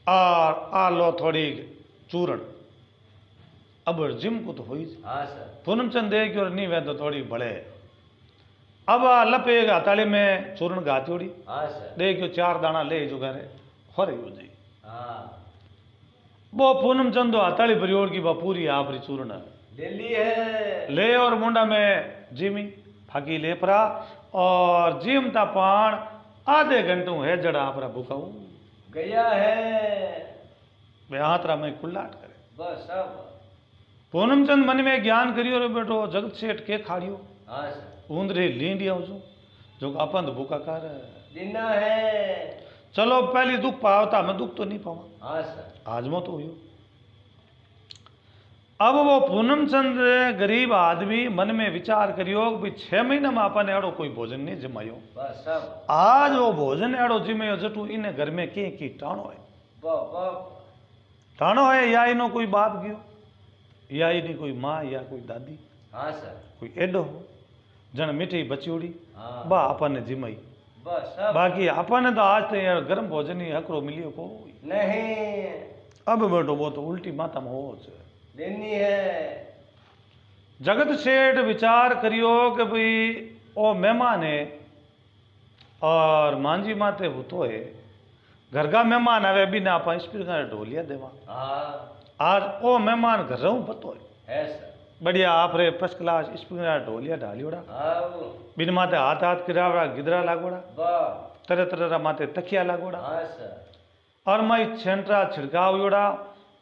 और आ लो थोड़ी चूरण अब जिम को तो हुई हाँ सर पूनम चंद दे की और नहीं वे तो थोड़ी बड़े अब आ लपे हथाली में चूरण गाती हाँ सर दे क्यों 4 दाना ले जो घरे हो रही हो जी हाँ वो पूनम चंद हथाली परियोड़ की पूरी आपरी चूर्ण ले ली है। ले और मुंडा में जिमी फाकी ले परा और जिम ता पान आधे घंटों है जड़ा आपरा भूखा गया है। वे हाथरा में कुल्लाट करे बस सब पूनम चंद मन में ज्ञान करियो रे बेटो जगत सेठ के खाड़ियो हाँ सर ऊंदरे लींडिया उसू जो अपन तो भूखा कर देना है। चलो पहली दुख पावता मैं दुख तो नहीं पावा हाँ सर। आजमो तो हुई। अब वो पूनम चंद गरीब आदमी मन में विचार करियो कि 6 महीना में अपन एड़ो कोई भोजन नहीं जमायो। बस सब। आज वो भोजन एड़ो जिमायो जटू इने घर में की टाणो है। टाणो है या इनो कोई बाप गयो या इनी कोई माँ या कोई दादी। हाँ सर। कोई एडो हो जन मीठी बच्चोड़ी हाँ। बा अपन जिमाई। बस सब। बाकी अपन तो आज तो यार गर्म भोजन ही हकरो मिलियो को नहीं। अब बेटो वो तो उल्टी माता में हो देनी है। जगत सेठ विचार करियो कि भाई ओ मेहमान है और मांझी माते होतो है घर का मेहमान आवे बिना आप स्पीकर ढोलिया देवा। हाँ। आज ओ मेहमान घर रहूं पतो है सर। बढ़िया आप रे फर्स्ट क्लास स्पीकर ढोलिया ढालियोड़ा हाँ। बिन माते हाथ किरावड़ा गिदरा लागोड़ा वाह। तरह तरह माते तकिया लागोड़ा हाँ सर। और मई छेंटरा छिड़काव योड़ा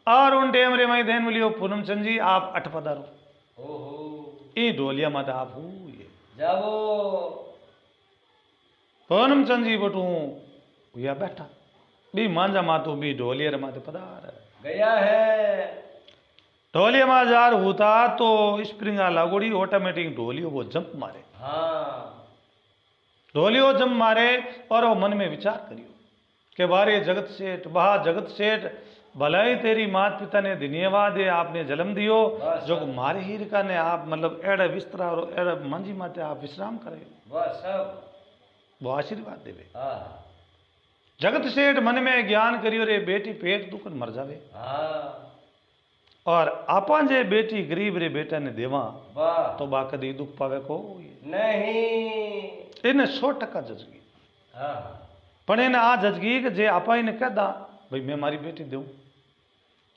और उन टेम रे मई देन मिलियो पूनम चंद जी आप 8 पधारो। ओहो। ई ढोलिया माते आप हूँ ये जाओ। पूनम चंद जी बटू या बैठा बी मांझा मातू बी ढोलिया माते पधार गया है। ढोलिया में जार होता तो स्प्रिंगा लागोड़ी ऑटोमेटिक ढोलियो वो जंप मारे। हाँ। ढोलियो जंप मारे और वो मन में विचार करियो कि बारे जगत सेठ वाह जगत सेठ भलाई तेरी माता पिता ने धन्यवाद है आपने जन्म दियो जो मारे हीर का ने आप मतलब एड़े बिस्तरा और एड़े मंजी माते आप विश्राम करे बस सब। वो आशीर्वाद देवे। हाँ। जगत सेठ मन में ज्ञान करियो रे बेटी पेट दुखन मर जावे हाँ। और आपा जे बेटी गरीब रे बेटा ने देवा वाह। तो बा कदी दुख पावे को नहीं। इन्हें 100% जजगी हाँ। पण इन्हें आ जजगी कि जे आपा इन्हें कह दा भाई मैं मारी बेटी दूं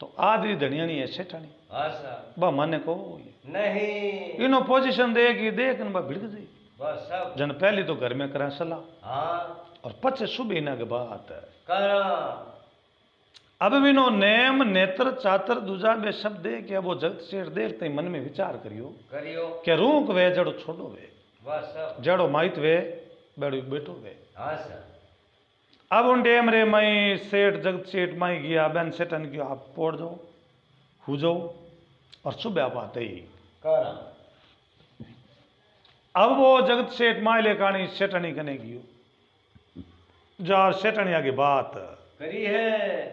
तो आदरी धनिया नहीं है सेठानी हाँ सर। बा माने को नहीं। इनो पोजीशन देगी देख न बा भिड़क जाई बस सब। जन पहली तो घर में करा सलाह हाँ। और पचे सुबह इना के बात करा। अब बिनो नेम नेत्र चातर दूजा बे शब्द दे कि अब वो जगत सेठ देखते मन में विचार करियो करियो। कि रूक वे जड़ो छोड़ो वे बस सब। जड़ो माइत वे बेड़ो बेटो वे। हाँ सर। अब उन टेम रे मई सेठ जगत सेठ माई गया बहन सेठन की आप पोड़ जाओ हो जाओ और सुबह आप आते ही करा। अब वो जगत सेठ माई ले कहानी सेठनी कने गियो जार सेठनी आगे बात करी है।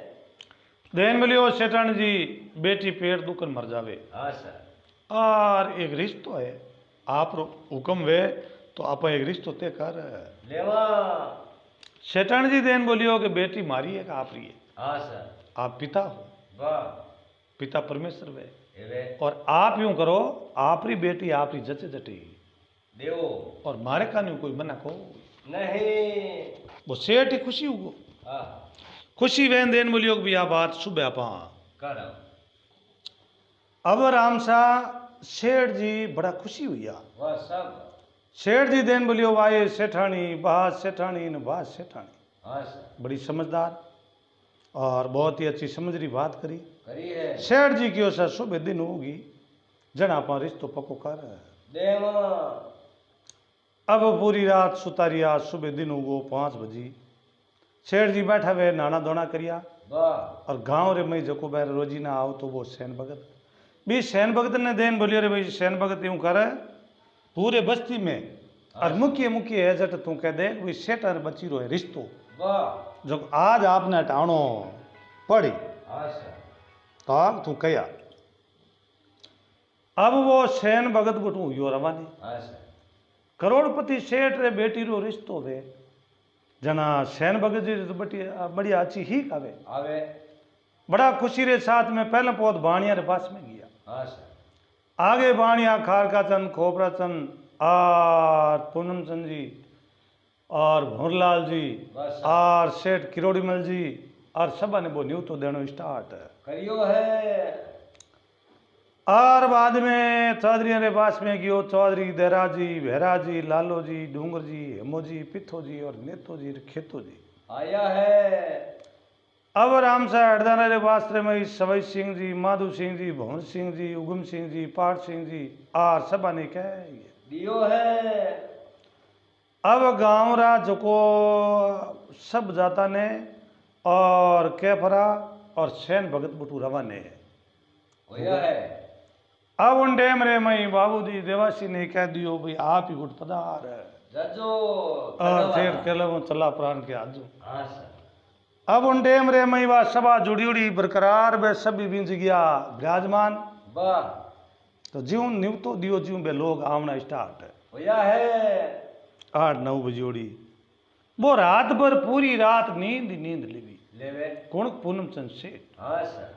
देन मिलियो सेठन जी बेटी पेट दुखन मर जावे। हाँ सर। और एक रिश्तो है आप हुक्म वे तो आप एक रिश्तो तय कर लेवा। सेठन जी देन बोलियो कि बेटी मारी है कि आप रही है हाँ सर। आप पिता हो वाह। पिता परमेश्वर वे एवे। और आप यूं करो आप री बेटी आप री जचे जटी देवो। और मारे का नहीं कोई मना को नहीं। वो सेठ ही खुशी हुगो हाँ। खुशी वैन देन बोलियो कि भैया बात सुबह पा करा। अब राम सा सेठ जी बड़ा खुशी हुआ। वह सब। सेठ जी देन बोलियो वाये सेठानी बात सेठानी न बात सेठानी हाँ सर। बड़ी समझदार और बहुत ही अच्छी समझ रही बात करी। करी है। सेठ जी की सर सुबह दिन होगी जना पा रिश्तो पक्को कर देवा। अब पूरी रात सुतारिया सुबह दिन होगो 5 बजी सेठ जी बैठा हुए नाना धोना करिया वाह। और गांव रे मई जको बैर रोजी ना आओ तो वो सैन भगत भी सैन भगत ने देन बोलियो रे भाई सैन भगत यूं कर पूरे बस्ती में और मुख्य मुख्य है जट तू कह दे भाई सेठ और बची रो है रिश्तो वाह। जो आज आपने हटाणो पड़ी हाँ सर। तो आप तू कया अब वो सैन भगत बटू यो रवानी हाँ सर। करोड़पति सेठ रे बेटी रो रिश्तो वे जना सैन भगत जी तो बढ़िया अच्छी ही कावे आवे। बड़ा खुशी रे साथ में पहले पौध बाणिया रे पास में गया हाँ सर। आगे बाणिया खारका चंद खोपरा चंद और पूनम चंद जी और भोरलाल जी बस। और सेठ किरोड़ीमल जी और सब ने वो न्यू तो देनो स्टार्ट करियो है। और बाद में चौधरी रे पास में गयो चौधरी देरा जी भेरा जी लालो जी डूंगर जी हेमो जी पिथो जी और नेतो जी खेतो जी आया है। अब राम सा हरदाना रे पास में सवई सिंह जी माधु सिंह जी भंवर सिंह जी उगम सिंह जी पाठ सिंह जी और सबा ने कह दियो है। अब गाँव रा जको सब जाता ने और कैफरा और सैन भगत बटू रवाने है। होया है। अब उन टाइम रे मई बाबूजी देवासी ने कह दियो भाई आप ही गुट पधार है जजो और फिर केलम चला प्राण के आजू। हाँ सर। अब उन टाइम रे मई वा सभा जुड़ी उड़ी बरकरार बे सभी बिंज गया विराजमान। वाह। तो ज्यों निवतो दियो ज्यों बे लोग आवना स्टार्ट होया है। 8-9 बजे उड़ी वो रात भर पूरी रात नींद नींद लेवी लेवे कौन पूनम चंद से हाँ सर।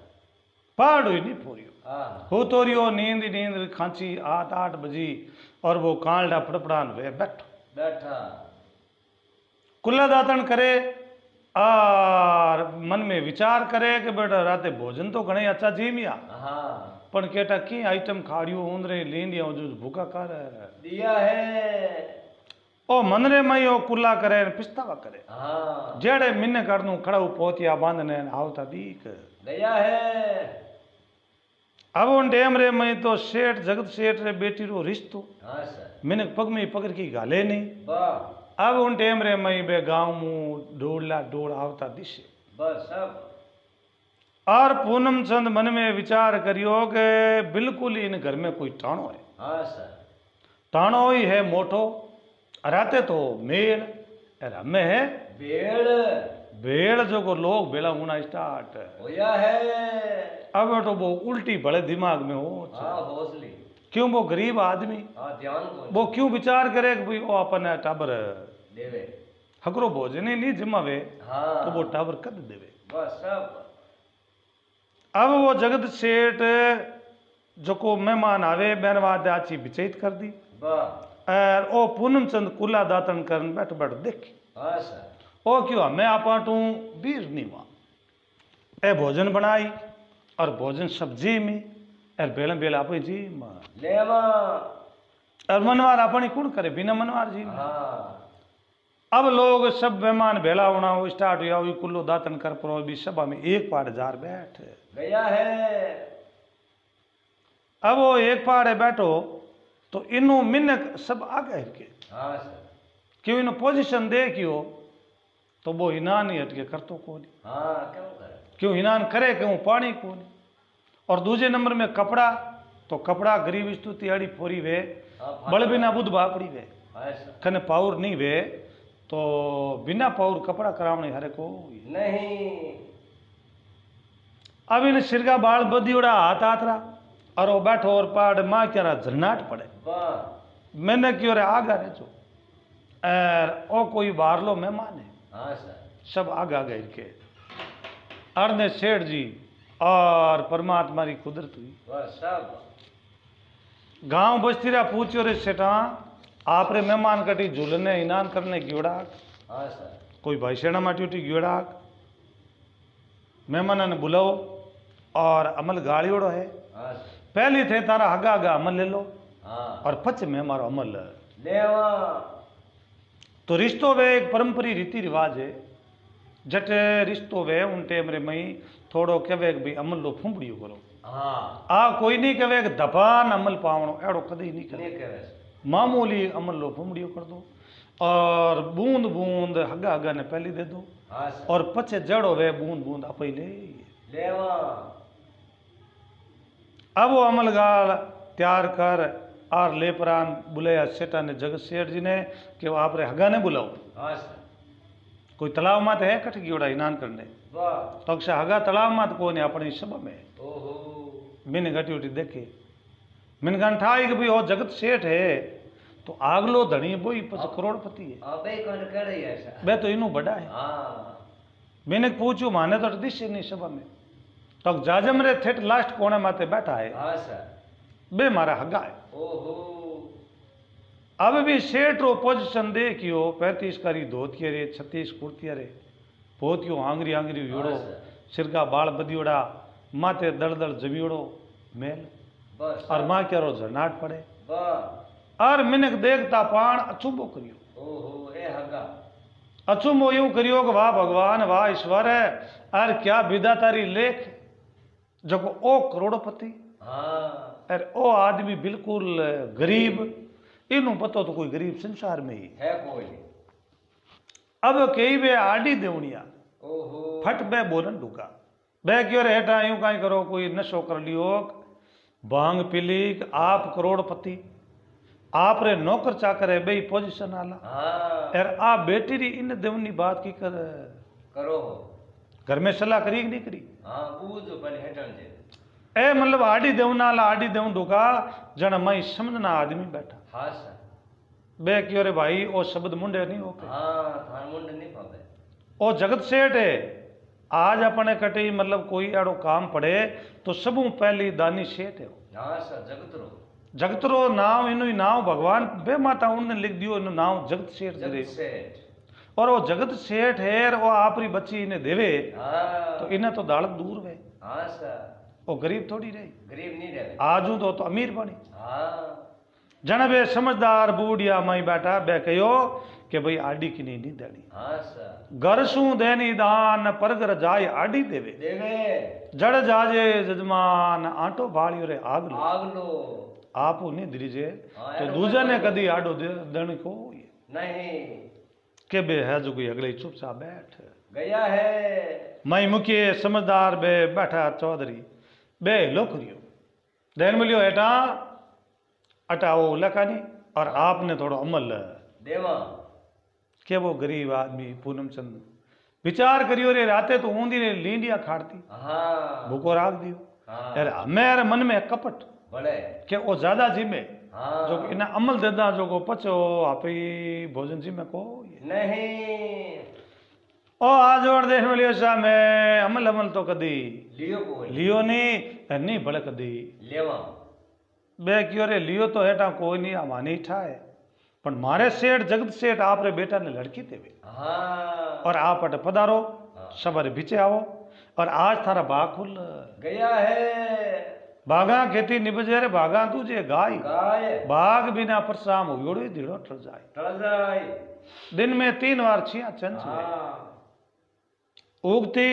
पहाड़ हुई नहीं पूरी हाँ हो तो रियो नींद नींद खांची 8 बजी और वो कांडा फड़फड़ान वे बैठो बैठा कुल्ला दातन करे और मन में विचार करे कि बेटा राते भोजन तो घणे अच्छा जीमिया हाँ पण केटा की आइटम खाड़ियो उंदरे लींदिया जो भूखा कर दिया है। ओ मन रे मई ओ कुल्ला करे ने पिस्तावा करे हाँ जेड़े मिन्न करनू खड़ाऊ पोतिया बांधने आवता दीक गया है। अब उन डेम रे मई तो सेठ जगत सेठ रे बेटी रो रिश्तो हाँ सर। मिनक पग में पकड़ की गाले नहीं। वाह। अब उन टेम रे मई बे गाँव मुँह डोला डोल आवता दिशे बस सब और पूनम चंद मन में विचार करियो कि बिल्कुल इन घर में कोई टाणो है। हाँ सर। टाणो ही है मोटो राते तो मेल और हमें है बेड़ भेड़ जो को लोग बेला होना स्टार्ट होया है। अब तो वो उल्टी बड़े दिमाग में हो हाँ हौसली क्यों वो गरीब आदमी हाँ ध्यान को वो क्यों विचार करे कि भाई वो अपन टाबर देवे हकरो भोजन ही नहीं जिम्मावे हाँ तो वो टाबर कद देवे। बस सब अब वो जगत सेठ जो को मेहमान आवे बैनवाद आची बिचैत कर दी वाह। और ओ पूनम चंद कुला दातन करन बैठ बैठ देख हाँ सर। ओ क्यों हमें आपाटू बीर नीवा ए भोजन बनाई और भोजन सब्जी में और बेला बेला आप जी मां लेवा और मनवार अपनी कौन करे बिना मनवार जी में। हाँ अब लोग सब मेहमान भेला होना वो स्टार्ट हुआ हुई कुल्लो दातन कर परो भी सभा में एक पाड़ जार बैठ गया है। अब वो एक पाड़े बैठो तो इनो मिनक सब आगे के हाँ सर। क्यों इनो पोजीशन दे क्यों तो वो हिनान ही हटके कर तो कौन हाँ क्यों करे क्यों हिनान करे क्यों पानी कौन। और दूसरे नंबर में कपड़ा तो कपड़ा गरीब स्तुति आड़ी फोरी वे हाँ, बड़ बिना बुध बापड़ी वे हाँ सर। कने पाउर नहीं वे तो बिना पाउर कपड़ा करावने हरे को नहीं अब इन सिरगा बाल बदियोड़ा हाथ आतरा और वो बैठो और पाड़ माँ क्या झरनाट पड़े वाह। मैंने क्यों रे आगा रे जो और ओ कोई बारलो मेहमान है हाँ सर। सब आगा गए के अर्ने सेठ जी और परमात्मा की कुदरत हुई बस सब गांव बस्ती रा पूछो रे सेठा आप रे मेहमान कटी झूलने इनान करने गियोड़ाक हाँ सर। कोई भाई सेना माटी उठी गियोड़ाक मेहमान ने बुलाओ और अमल गाड़ियोड़ो है हाँ सर। पहली थे तारा हगा हगा अमल ले लो हाँ और पच में हमारा अमल लेवा तो रिश्तो वे एक परंपरी रीति रिवाज है जटे रिश्तो वे उन टेम रे मई थोड़ो कहे भाई अमल लो फूंबड़ियो करो हाँ आ कोई नहीं कहे कि दबान अमल पावणो एड़ो कदी नहीं करे नहीं करे मामूली अमल लो फूंबड़ियो कर दो और बूंद बूंद हगा हगा ने पहली दे दो हाँ सर। और पचे जड़ो वे बूंद बूंद आप ही ले लेवा अब वो अमल गाल तैयार कर और लेपरान बुलाया सेठा ने जगत सेठ जी ने कि वो आप रे हगा ने बुलाओ हाँ सर। कोई तालाब मात है कट गियोड़ा इनान करने वाह। तो अक्ष हगा तालाब मात को ने अपनी सभा में ओहो मैंने घटी उठी देखे मैंने कहा ठाई कि भाई वो जगत सेठ है तो आगलो धनी बोई पच करोड़पति है अबे कौन करे ऐसा वे तो इनू बड़ा है। हाँ मैंने पूछू माने तो दिशे नहीं सभा में तो जाजम रे ठेठ लास्ट कोने माते बैठा है हाँ सर। बे मारा हगा है। ओहो अब भी सेठ रो पोजिशन देखियो 35 करी धोतिया रे 36 कुर्तिया रे पोतियो आंगरी आंगरी योड़ो हाँ सर। सिरका बाल बदियोड़ा माथे दड़ दड़ जबियोड़ो मेल बस और माँ क्या रो झरनाट पड़े वाह। और मिनक देखता पाण अचुबो करियो ओहो ए हगा अचुबो यूं करियो कि वाह भगवान वाह ईश्वर है और क्या विदा तारी लेख जो ओ करोड़पति हाँ और ओ आदमी बिल्कुल गरीब इनू पतो तो कोई गरीब संसार में ही है कोई नहीं। अब कई बे आडी देवनिया ओहो फट बे बोलन डुका बे क्यों रे हेठा यूं काई करो कोई नशो कर लियो भांग पीली आप करोड़पति आप रे नौकर चाकर है बे पोजीशन आला हाँ यार आ बेटी री इन देवनी बात की कर करो घर में सलाह करी कि नहीं करी हाँ पूछो पहले हेठन जे ए मतलब आडी देवनाला आडी देव डुका जन मई समझना आदमी बैठा हाँ सर बे क्यों रे भाई ओ शब्द मुंडे नहीं होके हाँ थान मुंड नहीं पावे ओ जगत सेठ है आज अपने कटी मतलब कोई एड़ो काम पड़े तो सबू पहली दानी सेठ है हाँ सर जगत रो जगतरो नाम इनु नाम भगवान बे माता उन्होंने लिख दियो इनु नाम जगत सेठ दे जगत सेठ और वो जगत सेठ है और वो आपरी बच्ची इन्हें देवे हाँ तो इन्हें तो दालत दूर वे हाँ सर वो गरीब थोड़ी रही गरीब नहीं रहे आजू तो अमीर बनी हाँ जन बे समझदार बूढ़िया माई बैठा बे कहो कि भाई आडी की नहीं देनी हाँ सर घर सू देनी दान परगर जाय आडी देवे देवे जड़ जाजे जजमान आटो भाड़ियो रे आग लो आग लो आप नहीं दीजिए हाँ, तो एडो दूजा ने बदलो। कदी आडो देने को नहीं के बे है जो कोई अगले चुपचाप बैठ गया है मई मुखिए समझदार बे बैठा चौधरी बे लोकरियो देन मिलियो हेटा अटाओ लकानी और आपने थोड़ा अमल देवा के वो गरीब आदमी पूनम चंद विचार करियो रे राते तो ऊंधी ने लींडिया खाड़ती हाँ भूको राख दियो हाँ यार मेरे मन में कपट बड़े के वो ज्यादा जिम्मे हाँ जो इन्हें अमल देदा जो को पचो आप ही भोजन जिम्मे को ये। नहीं ओ आज और देख में लियो सा मैं अमल अमल तो कदी लियो कोई लियो नहीं बड़े कदी लेवा बे क्यों रे लियो तो हेटा कोई नहीं आवानी ठाए पर मारे सेठ जगत सेठ आप रे बेटा ने लड़की देवे हाँ और आप अट पधारो हाँ। सबर पीछे आओ और आज थारा बाग खुल गया है बागा खेती निबजे रे बागा तुझे गाय गाय बाग बिना परसाम उयोड़े धीड़ो टर जाए टल जाए दिन में 3 बार छिया चंच हाँ उगती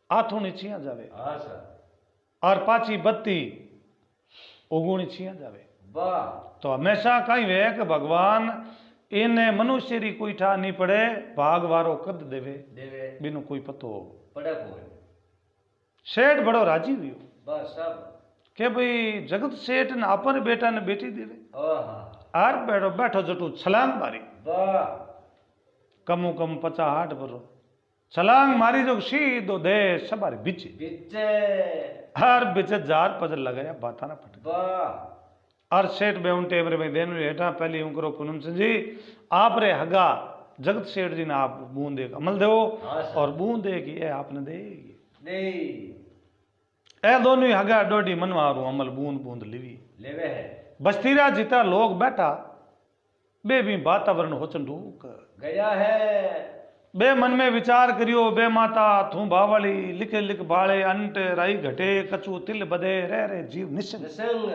आथुनी छिया जावे हाँ सर और पाची बत्ती उगुणी छिया जावे वाह तो हमेशा कहीं वे कि भगवान इन मनुष्य री कोई ठा नहीं पड़े भाग वारो कद देवे देवे बिनु कोई पतो हो पड़े कोई सेठ बड़ो राजी हुई बस सब के भाई जगत सेठ ने अपन बेटा ने बेटी देवे ओहा आर बैठो बैठो जटू छलांग मारी वाह कमो कम 50-60 बरो छलांग मारी जो सीधो दे सबारे बिचे बिच्चे हर बिचे जार पजल लगाया बाता ना पट वाह और सेठ बे उन टेबरे में देन हेठा पहले यूं करो पूनम सिंह जी आप रे हगा जगत सेठ जी ने आप बूंद एक अमल दो हाँ सर। और बूंद एक ये आपने देगी दे ए दोनों ही हगा डोडी मनवारू अमल बूंद बूंद लिवी लेवे है बस्तीरा जिता लोग बैठा बे भी वातावरण होचन ढूक गया है बे मन में विचार करियो बे माता थू बावली लिख लिख बाले अंट राई घटे कचू तिल बदे रे जीव निश्चित निसंग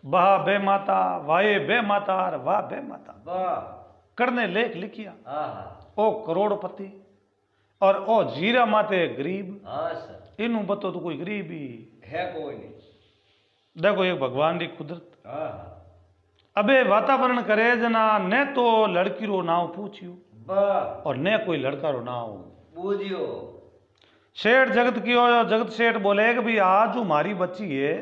बहा बे माता वाये बे माता वाह बे माता वाह करने लेख लिखिया आहा ओ करोड़पति और ओ जीरा माते गरीब हाँ सर इनू बतो तो कोई गरीब ही है कोई नहीं देखो ये भगवान की कुदरत आहा अबे वातावरण करे जना ने तो लड़की रो नाव पूछियो वाह और ने कोई लड़का रो नाव बूझियो सेठ जगत की हो जगत सेठ बोले कि भाई आज जो हमारी बच्ची है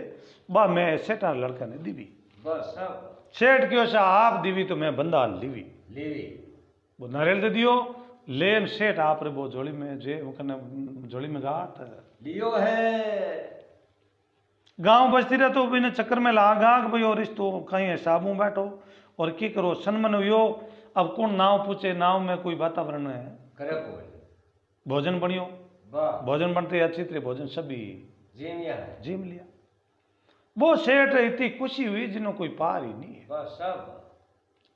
बा मैं सेठा लड़का ने दीवी बस सब सेठ की ओसा आप दीवी तो मैं बंदा लीवी लेवी वो नारियल दे दियो लेन सेठ आप रे वो झोली में जे कने झोली में गात लियो है गांव बस्ती रहे तो बिना चक्कर में लागा कि भाई और रिश्तो कहीं हिसाबों बैठो और की करो सन्मन हुयो अब कौन नाव पूछे नाव में कोई वातावरण है करे कोई भोजन बनियो वाह भोजन बनते अच्छी तरह भोजन सभी जीनिया है जीम लिया वो सेठ इतनी खुशी हुई जिन्हों कोई पार ही नहीं है बस सब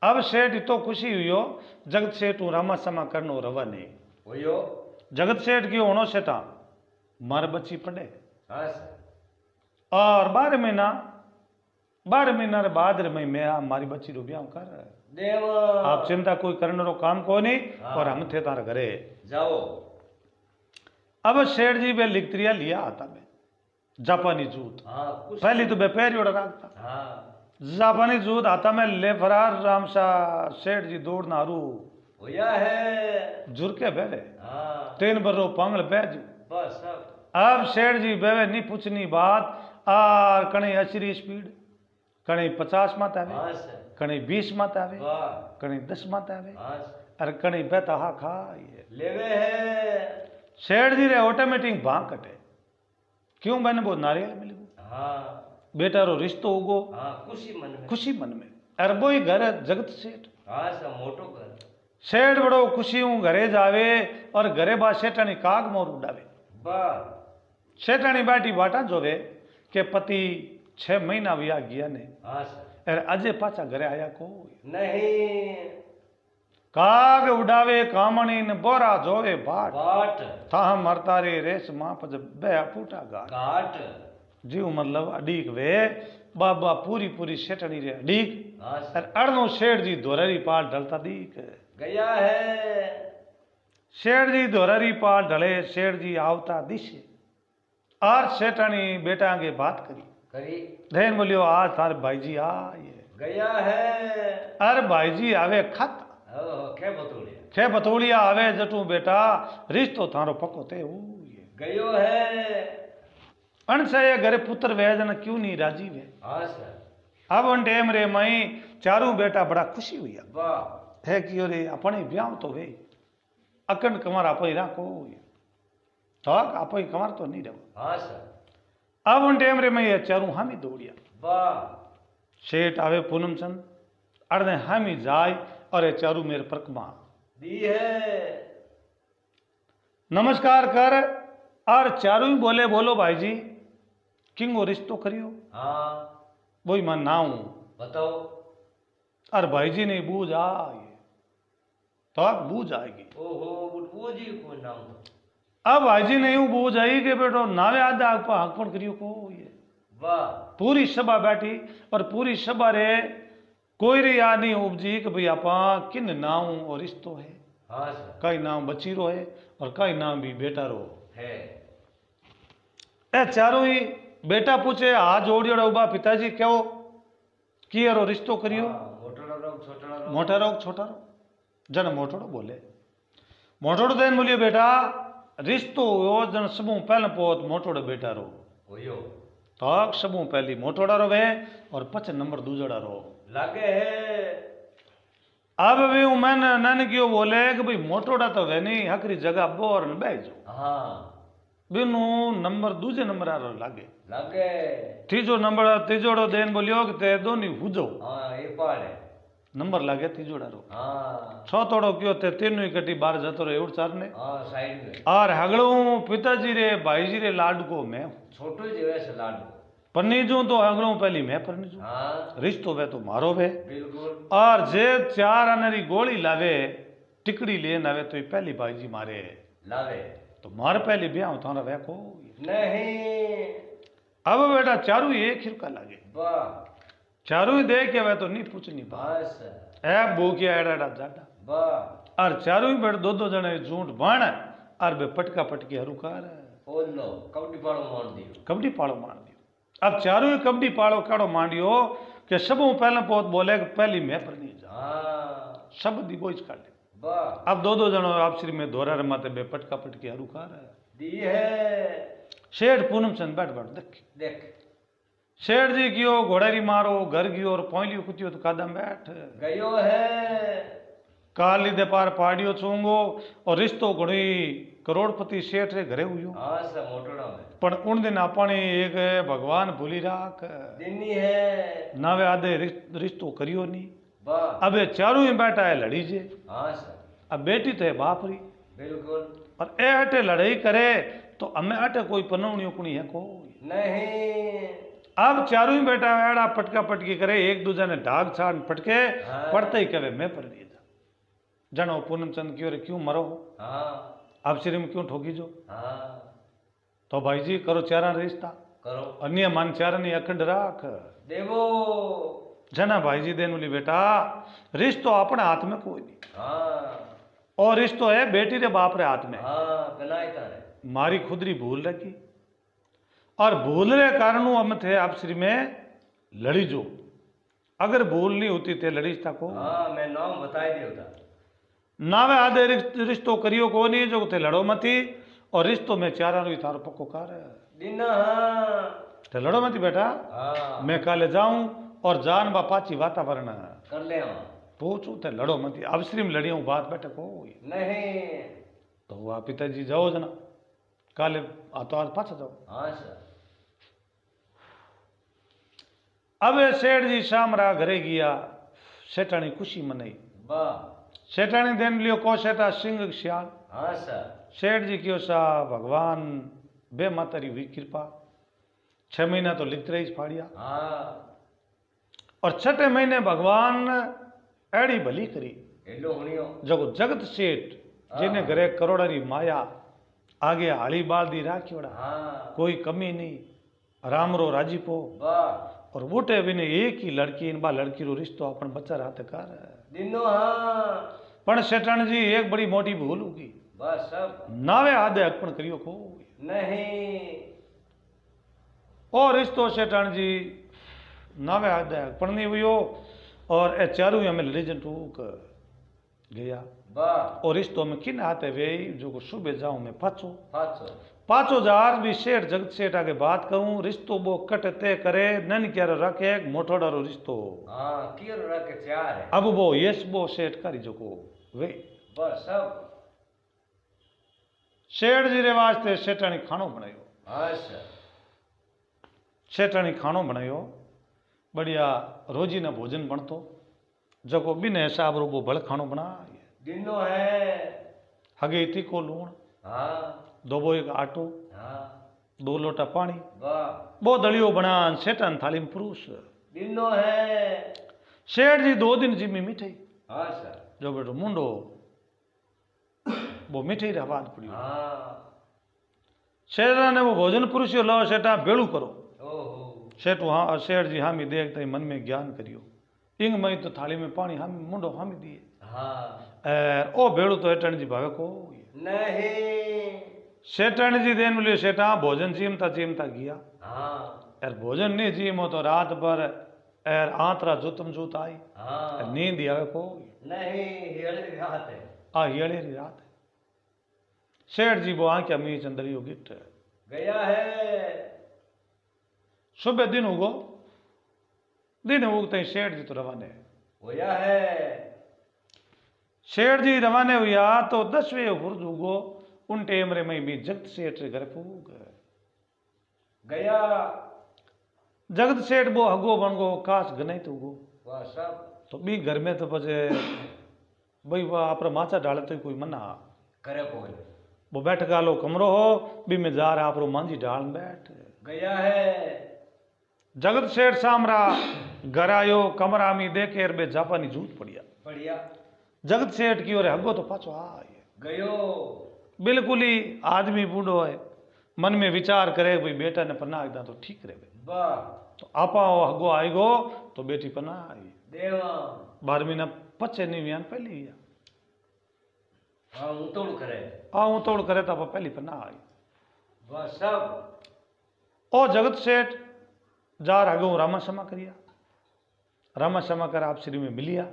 अब सेठ इतो खुशी हुई हो जगत सेठ हूँ रामा समा करनो रवा नहीं होयो जगत सेठ की होनो सेठा मार बच्ची पड़े हाँ सर और 12 महीना रे बाद रे मैं मारी बच्ची रो ब्याह कर देव आप चिंता कोई करने रो काम को नहीं हाँ। और हम थे तार घरे जाओ अब सेठ जी बे लिखत्रिया लिया आता बे जापानी जूत हाँ कुछ पहली तो बे पैर जोड़ा रखता हाँ जापानी जूत आता में ले फरार रामसा सेठ जी दौड़ नारू होया है। जुरके बेवे हाँ 3 बरो पांगल बैज। बस सब। अब सेठ जी बेवे नहीं पूछनी बात आर कणी 80 स्पीड कणी 50 मात आवे हाँ सर। कणी 20 मात आवे वाह। कणी 10 मात आवे हाँ सर। अरे कणी बेता हा खाए लेवे है। सेठ जी रे ऑटोमेटिक भाग कटे क्यों मैंने वो नारियल मिल गो हाँ बेटा रो रिश्तो उगो हाँ खुशी मन में। खुशी मन में अरे वो ही घर है जगत सेठ हाँ सर मोटो कर। सेठ बड़ो खुशी हूँ घरे जावे और घरे बा सेठानी काग मोर उड़ावे वाह। सेठानी बाटी बाटा जोवे के पति 6 महीना विया गया ने हाँ सर। अरे अजय पाचा घरे आया को नहीं काग उड़ावे कामणी ने बोरा जोवे बाट बाट था मरता रे रेस मां पज बे फूटा गाट काट। जीव मतलब अडीक वे बाबा पूरी पूरी सेठनी रे अडीक हाँ सर। अरे अड़नो सेठ जी दोहरी पाल ढलता दीक गया है। सेठ जी दोहरी पाल ढले सेठ जी आवता दिशे और सेठानी बेटा आगे बात करी करी। धैन बोलियो आज थारे भाई जी आए गया है। अरे भाई जी आवे खत क्या बतौड़िया। खे बतौड़िया आवे जटू बेटा रिश्तो थारो पको ते हुए गयो है। अनसे ये घरे पुत्र वेजन क्यों नहीं राजी वे हाँ सर। अब उन टाइम रे मई चारू बेटा बड़ा खुशी हुई वाह। है कि रे अपने ब्याह तो वे अकंड कमर आप ही राखो तो आप ही कमर तो नहीं रहो। हाँ सर। अब उन टाइम रे मैं ये चारू हामी दौड़िया वाह। सेठ आवे पूनम चंद अड़ने हामी जाय और ये चारू मेरे परकमा दी है। नमस्कार कर और चारू ही बोले बोलो भाई जी किंगो रिश्तो करियो हाँ वही मैं ना हूं बताओ। और भाई जी नहीं बूझ आए तो अब बूझ आएगी ओहो वो जी को नाम तो। अब भाई जी नहीं हूं बूझ आई के बेटो नावे आधा आगपन करियो को ये वाह। पूरी सभा बैठी और पूरी सभा रे कोई रे याद नहीं उपजी कि भाई आपा किन नाम और रिश्तो है हाँ सर। कई नाम बच्ची रो है और कई नाम भी बेटा रो है। ए चारों ही बेटा पूछे हाथ जोड़ियो उबा पिताजी क्यों किए रो रिश्तो करियो मोटड़ा रोग छोटा रोग। मोटा रोग छोटा रोग जन मोटोड़ो बोले मोटोड़ो देन बोलियो बेटा रिश्तो हुयो जन सबू पहले पोत मोटोड़ो बेटा रो होयो तो सबू पहली मोटोड़ा रो वे और 5 नंबर दूजड़ा रो लागे है। अब भी मैंने नन क्यों बोले कि भाई मोटोड़ा तो वे नहीं हकरी जगह बोर न बैजो हाँ बिनु नंबर दूजे नंबर आ रो लागे लागे। तीजो नंबर तीजोड़ो देन बोलियो कि ते दोनी हुजो हाँ ये पाड़ है। नंबर लागे तीजोड़ा रो हाँ छोतोड़ो क्यों ते तीनों ही कटी बाहर जतो रे उड़ चार ने हाँ साइड में। और हगड़ू पिताजी रे भाई जी रे लाडको मैं छोटो जी वैसे लाडू। पन्नीजू तो हगड़ू पहली मैं पन्नीजू हाँ रिश्तो वे तो मारो वे बिल्कुल। और जे 4 अनरी गोली लावे टिकड़ी लेन आवे तो ये पहली भाई जी मारे लावे तो मार पहली ब्याह थारा वे को नहीं। अब बेटा चारू ही एक हिरका लागे वाह। चारू ही देख के वे तो नहीं पूछनी बात बस ए भूखिया एड़ा जाटा वाह। और चारू ही बेटा दो जने झूठ बाण और बे पटका पटकी हरूकार ओ लो कबड्डी पाड़ो मार दियो। कबड्डी पाड़ो मान दियो अब चारू ही कबड्डी पाड़ो काड़ो मांडियो कि सबों पहले पोत बोले कि पहली मैं पर नहीं जा हाँ सब दी बोझ काटे वाह। अब दो जनो आपसी में दोहरा रमाते बे पटका पटकी हरूकार दी है। शेठ पूनम चंद बैठ बैठ देख देख शेठ जी कियो घोड़ेरी मारो घर गियो और पॉइलियो कुतियो तो कादम बैठ गयो है। काली दे पार पहाड़ियो चूंगो और रिश्तो घोड़ी करोड़पति सेठ रे घरे हुयो हाँ सब मोटड़ा में। पण उन दिन अपने एक भगवान भूली राख दिनी है। नावे आधे रिश्तो करियो नहीं वाह। अब ये चारों ही बैठा है लड़ी जे हाँ सर अब बेटी तो है बाप री बिल्कुल। और ए अटे लड़ाई करे तो हमें अटे कोई पनौनियों कुणी है कोई नहीं। अब चारों ही बेटा एड़ा पटका पटकी करे एक दूसरे ने ढाक छान पटके हाँ। पड़ते ही कहे मैं पर नहीं जा जनो पूनम चंद क्यों रे क्यों मरो हाँ आप श्री में क्यों ठोकी जो हाँ तो भाई जी करो चारा रिश्ता करो। अन्य मान चारा नहीं अखंड राख देवो। जना भाई जी देन बोली बेटा रिश्तो अपने हाथ में कोई नहीं हाँ और रिश्तो है बेटी रे बाप रे हाथ में हाँ गनाई तारे। मारी खुदरी भूल रखी और भूल रे कारण हम थे आप श्री में लड़ी जो अगर भूल नहीं होती ते लड़ीस था को हाँ मैं नाम बताई दियो था। नावे आधे रिश्तो करियो को नहीं जो ते लड़ो मती और रिश्तो में चारा रो थारो पक्को कार दिन हाँ ते लड़ो मती बेटा। हाँ मैं काले जाऊं और जान बा पाची वातावरण कर ले हाँ। पूछू ते लड़ो मती अवसरी में लड़ियों बात बेटा को नहीं तो वह पिताजी जाओ जना काले तो आज पाछा जाओ। हाँ सर। अब सेठ जी शामरा घरे गया सेठानी खुशी मनाई वाह सेठानी देन लियो को सेठा सिंह सियाल हाँ सर। सेठ जी क्यों सा भगवान बे मातारी हुई कृपा 6 महीना तो लिखते रही फाड़िया हाँ और 6ठे महीने भगवान एड़ी भली करी एलो हुनियो जगो जगत सेठ जिन्हें घरे करोड़ारी माया आगे हाली बाल दी राखियोड़ा हाँ कोई कमी नहीं रामरो राजीपो वाह और बूटे भी ने एक ही लड़की इन बा लड़की रो रिश्तो अपन बच्चा रहते कर दिनो हाँ पण सेठान जी एक बड़ी मोटी भूल होगी बस सब नावे आधे अकपण करियो को नहीं और रिश्तो सेठान जी नावे आधे अकपण नहीं हुई और ए चारू हमें रिलीजन टूक गया वाह और रिश्तो में किन आते वे जो को सुबह जाऊं मैं पाछो पाँचो 5000 भी सेठ जगत सेठ आगे बात करूं रिश्तो वो कट तय करे नन क्या रखे एक मोटोड़ा रो रिश्तो हाँ कियो रखे चार है अब वो यस वो सेठ करी जो को वे बस सब सेठ जी रे वास्ते सेठानी खानो बनायो हाँ सर। सेठानी खानो बनायो बढ़िया रोजी ना भोजन बनतो जको बिन हिसाब रो वो भल खानो बना दिनो है हगे तीखो लूण हाँ 2 बोई का आटो हाँ 2 लोटा पानी वाह वो दलियो बना सेठान थाली में पुरुष दिनो है सेठ जी 2 दिन जिम्मी मिठाई हाँ सर। जो बेटो मुंडो वो मिठाई रवाद पड़ियो हाँ सेठा ने वो भोजन पुरुष लो सेठा बेड़ू करो ओहो सेठ हाँ सेठ जी हामी देखते मन में ज्ञान करियो इंग मई तो थाली में पानी हामी मुंडो हामी दिए हाँ ओ बेड़ू तो एटण जी भावे को नहीं सेठन जी देन बोलियो सेठा भोजन चीमता गया हाँ यार भोजन नहीं चीमो तो रात भर एर आंतरा जुतम जूत आई हाँ नींद आवे को नहीं हेली रात है आ येड़े री रात है सेठ जी वो आंखें मी चंदरियो गिट गया है सुबह दिन उगते ही सेठ जी तो रवाने होया है सेठ जी रवाने हुआ तो 10वें हुर्ज उगो उन टेमरे में भी जगत सेठ रे घर पूग गया जगत सेठ वो हगो बनगो काश गने तो उगो वह सब तो भी घर में तो बजे भाई वह आप माचा डाले तो कोई मना करे कोई वो बैठ गालो कमरो हो भी में जा रहा आप मांझी डाल बैठ गया है जगत सेठ सामरा घर आयो कमरा में देखे बे जापानी जूत पड़िया बढ़िया जगत सेठ की ओर हगो तो पाछो आए गयो बिल्कुल ही आदमी बूढ़ो है मन में विचार करे भाई बेटा ने पन्ना एकदा तो ठीक रहे वाह तो आपा हगो आएगो तो बेटी पन्ना आई देवा 12 महीना पचे नहीं वियान पहली विया हाँ उतोड़ करे हूं तोड़ करे तो पहली पन्ना आई वह सब ओ जगत सेठ जा रहा रामा क्षमा करिया रामा क्षमा कर आप श्री में मिलिया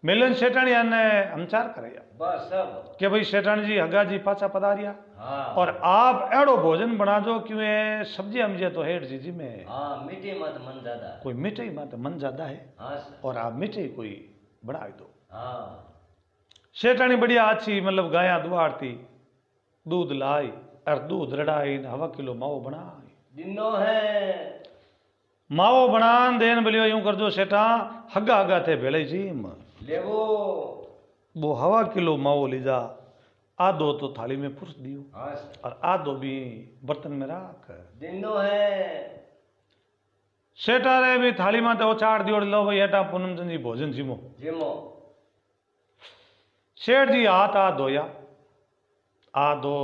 मिलन सेठानी ने हमचार कराया बस सब कि भाई सेठानी जी हगा जी पाचा पधारिया हाँ और आप एड़ो भोजन बना दो क्यों सब्जी हमजे तो हेठ जी में हाँ मीठे मत मन ज्यादा कोई मिठाई मत मन ज्यादा है हाँ सर और आप मिठाई कोई बढ़ा दो हाँ सेठानी बढ़िया अच्छी मतलब गाया दुआरती दूध लाई और दूध रड़ाई हवा किलो माओ बनाई दिनो है माओ बनान देन बलियो यूं कर दो सेठा हगा हगा थे भेले जी लेवो वो हवा किलो माओ लीजा आधो तो थाली में पुरुष दियो हाँ सर और आधो भी बर्तन में राख दिनो है सेठा रे भी थाली में तो चार दियो लो भाई एटा पूनम चंद जी भोजन जिमो जिमो सेठ जी हाथ आ धोया आ दो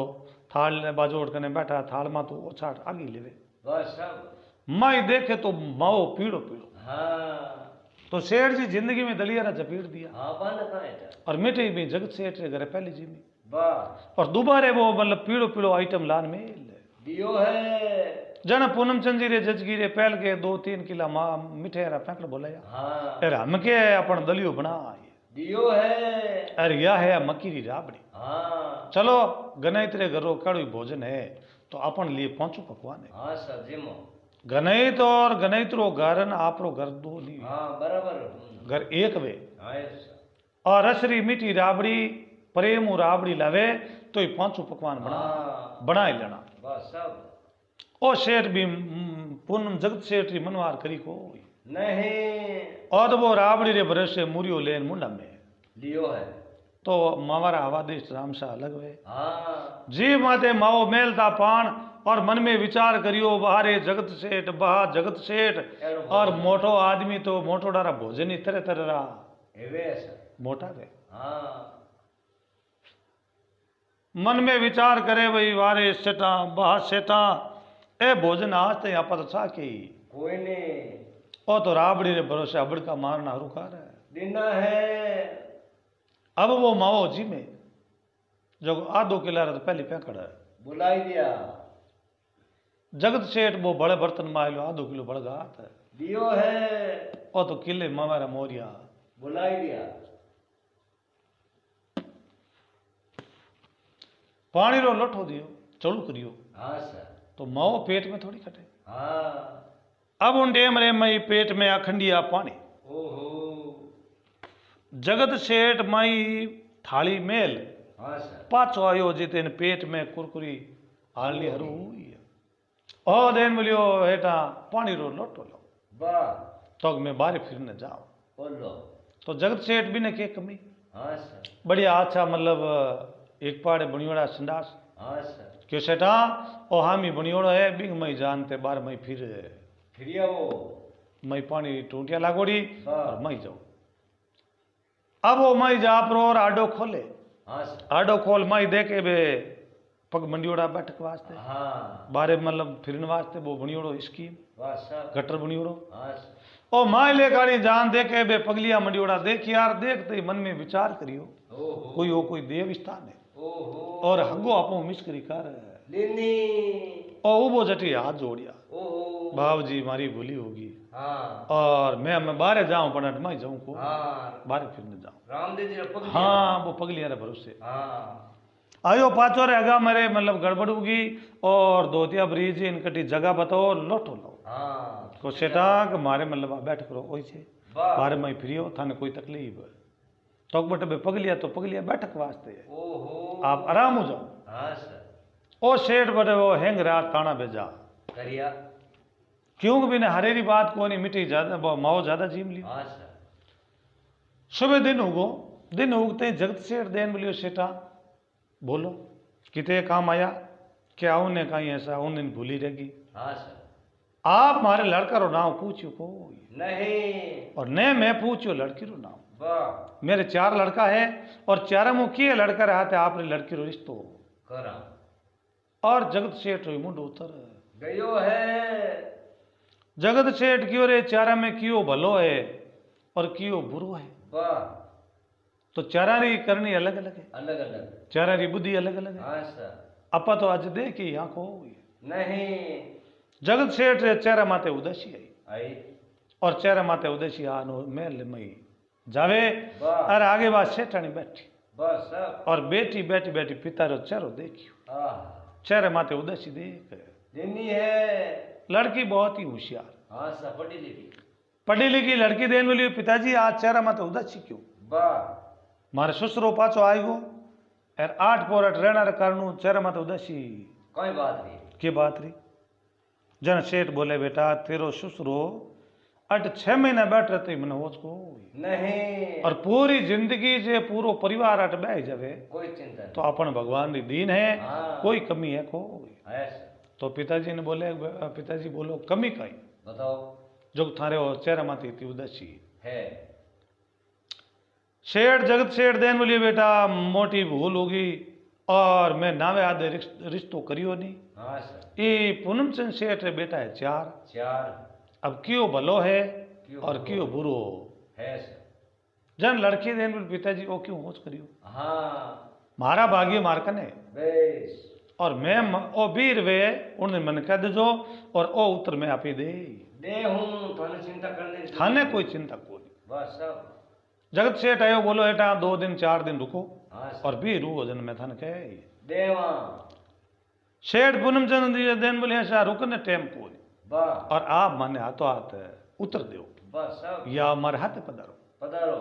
थाल ने बाजू कने बैठा थाल में तो ओछाट आगी लेवे बस सब माई देखे तो माओ पीड़ो पीड़ो हाँ तो सेठ जी जिंदगी में दलिया चपीट दिया हाँ बन कहाँ है और मिठाई भी जगत सेठ रे घरे पहली जी में वाह और दोबारे वो मतलब पीड़ो पीड़ो आइटम लान मेल दियो है जन पूनम चंद जी रे जजगी रे पहल के 2-3 किला मिठे रा फेंकड़ बोलाया हाँ अरे हम के अपन दलियो बना दियो है अरे यह है मक्की री राबड़ी हाँ चलो गणित रे घरो कड़वी भोजन है तो अपन लिए पहुंचो पकवान है हाँ सर जिमो गणित और गणित रो घर न आपरो घर दो नहीं हाँ बराबर घर एक वे हाँ सर और रसरी मीठी राबड़ी प्रेम राबड़ी लावे तो ही पांचों पकवान हाँ बना ही लेना बस सब ओ शेठ भी पूनम जगत शेठ री मनवार करी को नहीं और वो राबड़ी रे भरोसे मुरियो लेन मुंडा में लियो है तो मावारा आवादिश रामसा अलग वे हाँ जी माते माओ मेलता पान और मन में विचार करियो बाहरे जगत सेठ बहा जगत सेठ और मोटो आदमी तो मोटो डारा भोजन ही तरह तरह रा एवे सर मोटा वे हाँ मन में विचार करे भाई वारे सेठा बहा सेठा ए भोजन आज तो यहाँ पर छा के कोई नहीं ओ तो राबड़ी रे भरोसे अबड़ का मारना रुकार है दिना है अब वो माओ जी में जो आधो किला तो पहले पैकड़ है बुलाई दिया जगत सेठ वो बड़े बर्तन में आयो आधो किलो बड़ गात है दियो है ओ तो किले मामारा मोरिया बुलाई दिया पानी रो लोठो दियो चलू करियो हाँ सर तो माओ पेट में थोड़ी कटे हाँ अब उन डेम रे मई पेट में अखंडिया पानी ओहो जगत सेठ मई थाली मेल हाँ सर पाछो आयो जितेन पेट में कुरकुरी हाली हरू हुई ओ देन बोलियो हेटा पानी रो लोटो लो वाह तो मैं बाहर फिरने जाओ बोलो तो जगत सेठ भी ने के कमी हाँ सर बढ़िया अच्छा मतलब एक पाड़े बनियोड़ा संडास हाँ सर क्यों सेठा ओ हामी बनियोड़ो है बिग मई जानते बार मई फिर वो मई पानी टूटिया लागोड़ी हाँ। और मई जाओ अब वो मई जा पर और आडो खोले हाँ सर आडो खोल मई देखे बे पग मंडियोड़ा बैठक वास्ते हाँ बारे मतलब फिरने वास्ते वो बनियोड़ो स्कीम वाह सर गटर बनियोड़ो हाँ सर ओ माई ले गाड़ी जान देखे बे पगलिया मंडियोड़ा देख यार देखते ही मन में विचार करियो ओहो कोई हो कोई देव स्थान है ओहो और हगो आपो मिस्करी कर लिनी ओ उबो जटी हाथ जोड़िया ओहो बाबू जी मारी भूली होगी हाँ और मैं बाहर जाऊं पर मैं जाऊं को हाँ बाहर फिरने जाऊं रामदेव जी पग हाँ वो पगलिया रे भरोसे हाँ आयो पाचो रे अगा मेरे मतलब गड़बड़ होगी और दोतिया ब्रिज इनकटी जगह बताओ लोटो लो हाँ को सेटा के मारे मतलब बैठ करो ओई छे वाह बारे में फ्री हो थाने कोई तकलीफ तो बट बे पगलिया तो पगलिया बैठक वास्ते है ओहो आप आराम हो जाओ हाँ सर ओ सेठ बटे वो हेंग रात ताना भेजा करिया क्यों भी ने हरेरी बात को नहीं मिटी ज्यादा माओ ज्यादा जीम ली हाँ सर सुबह दिन उगो दिन उगते ही जगत सेठ देन बोलियो सेठा बोलो कितने काम आया क्या उन्हें कहीं ऐसा उन दिन भूली रहेगी हाँ सर आप मारे लड़का रो नाम पूछो को नहीं और ने मैं पूछो लड़की रो नाम वाह मेरे 4 लड़का है और 4 मुँह किए लड़का रहा थे आपने लड़की रो रिश्तो करा और जगत सेठ रो मुंड उतर गयो है जगत सेठ क्यों रे 4 में क्यों भलो है और क्यों बुरो है वाह तो 4 री करनी अलग अलग है अलग अलग 4 री बुद्धि अलग अलग है हाँ सर अपा तो आज देखी आंखों नहीं जगत सेठ रे 4 माते उदासी आई आई और 4 माते उदासी आनो मेल मई जावे वाह और आगे बात सेठानी बैठी बस सब और बेटी बैठी बैठी पिता रो चेहरो देखियो हाँ 4 माते उदासी देख दिनी है लड़की बहुत ही होशियार हाँ सर पढ़ी लिखी पढ़ी लिखी लड़की देन बोली पिताजी आज 4 माते उदासी क्यों वाह मारे ससुरो पाछो आएगो और 8 पोरट रहना कारणू 4 माते उदासी कोई बात नहीं के बात रही जन सेठ बोले बेटा तेरो ससुरो 8-6 महीना बैठ रहते मैंने होच को नहीं और पूरी जिंदगी से पूरो परिवार अट बह जावे कोई चिंता तो अपन भगवान री दीन है हाँ। कोई कमी है को नहीं है सर तो पिताजी ने बोले पिताजी बोलो कमी कहीं बताओ जो थारे हो चेहरा माती थी उदासी है सेठ जगत सेठ देन बोलिए बेटा मोटी भूल होगी और मैं नावे आधे रिश्तो करियो नहीं हाँ सर ये पूनम चंद सेठ रे बेटा है 4 चार अब क्यों भलो है क्यों और बुरो? क्यों बुरो है सर जन लड़के देन बोले पिताजी ओ क्यों होच करियो हाँ मारा भाग्य मार कने बेस और मैं ओ बीर वे उन्हें मन कह दो और ओ उत्तर में आपी दे हूँ तो चिंता करने की थाने कोई चिंता को नहीं। बस सब जगत सेठ आयो बोलो एटा 2 दिन 4 दिन रुको हाँ और भी रू जन में थान कह देवा सेठ पूनम चंद जी दिन बोले ऐसा रुकने टाइम को नहीं। वाह और आप माने हाथों हाथ उतर दो बस सब या हमारे हाथ पधारो पधारो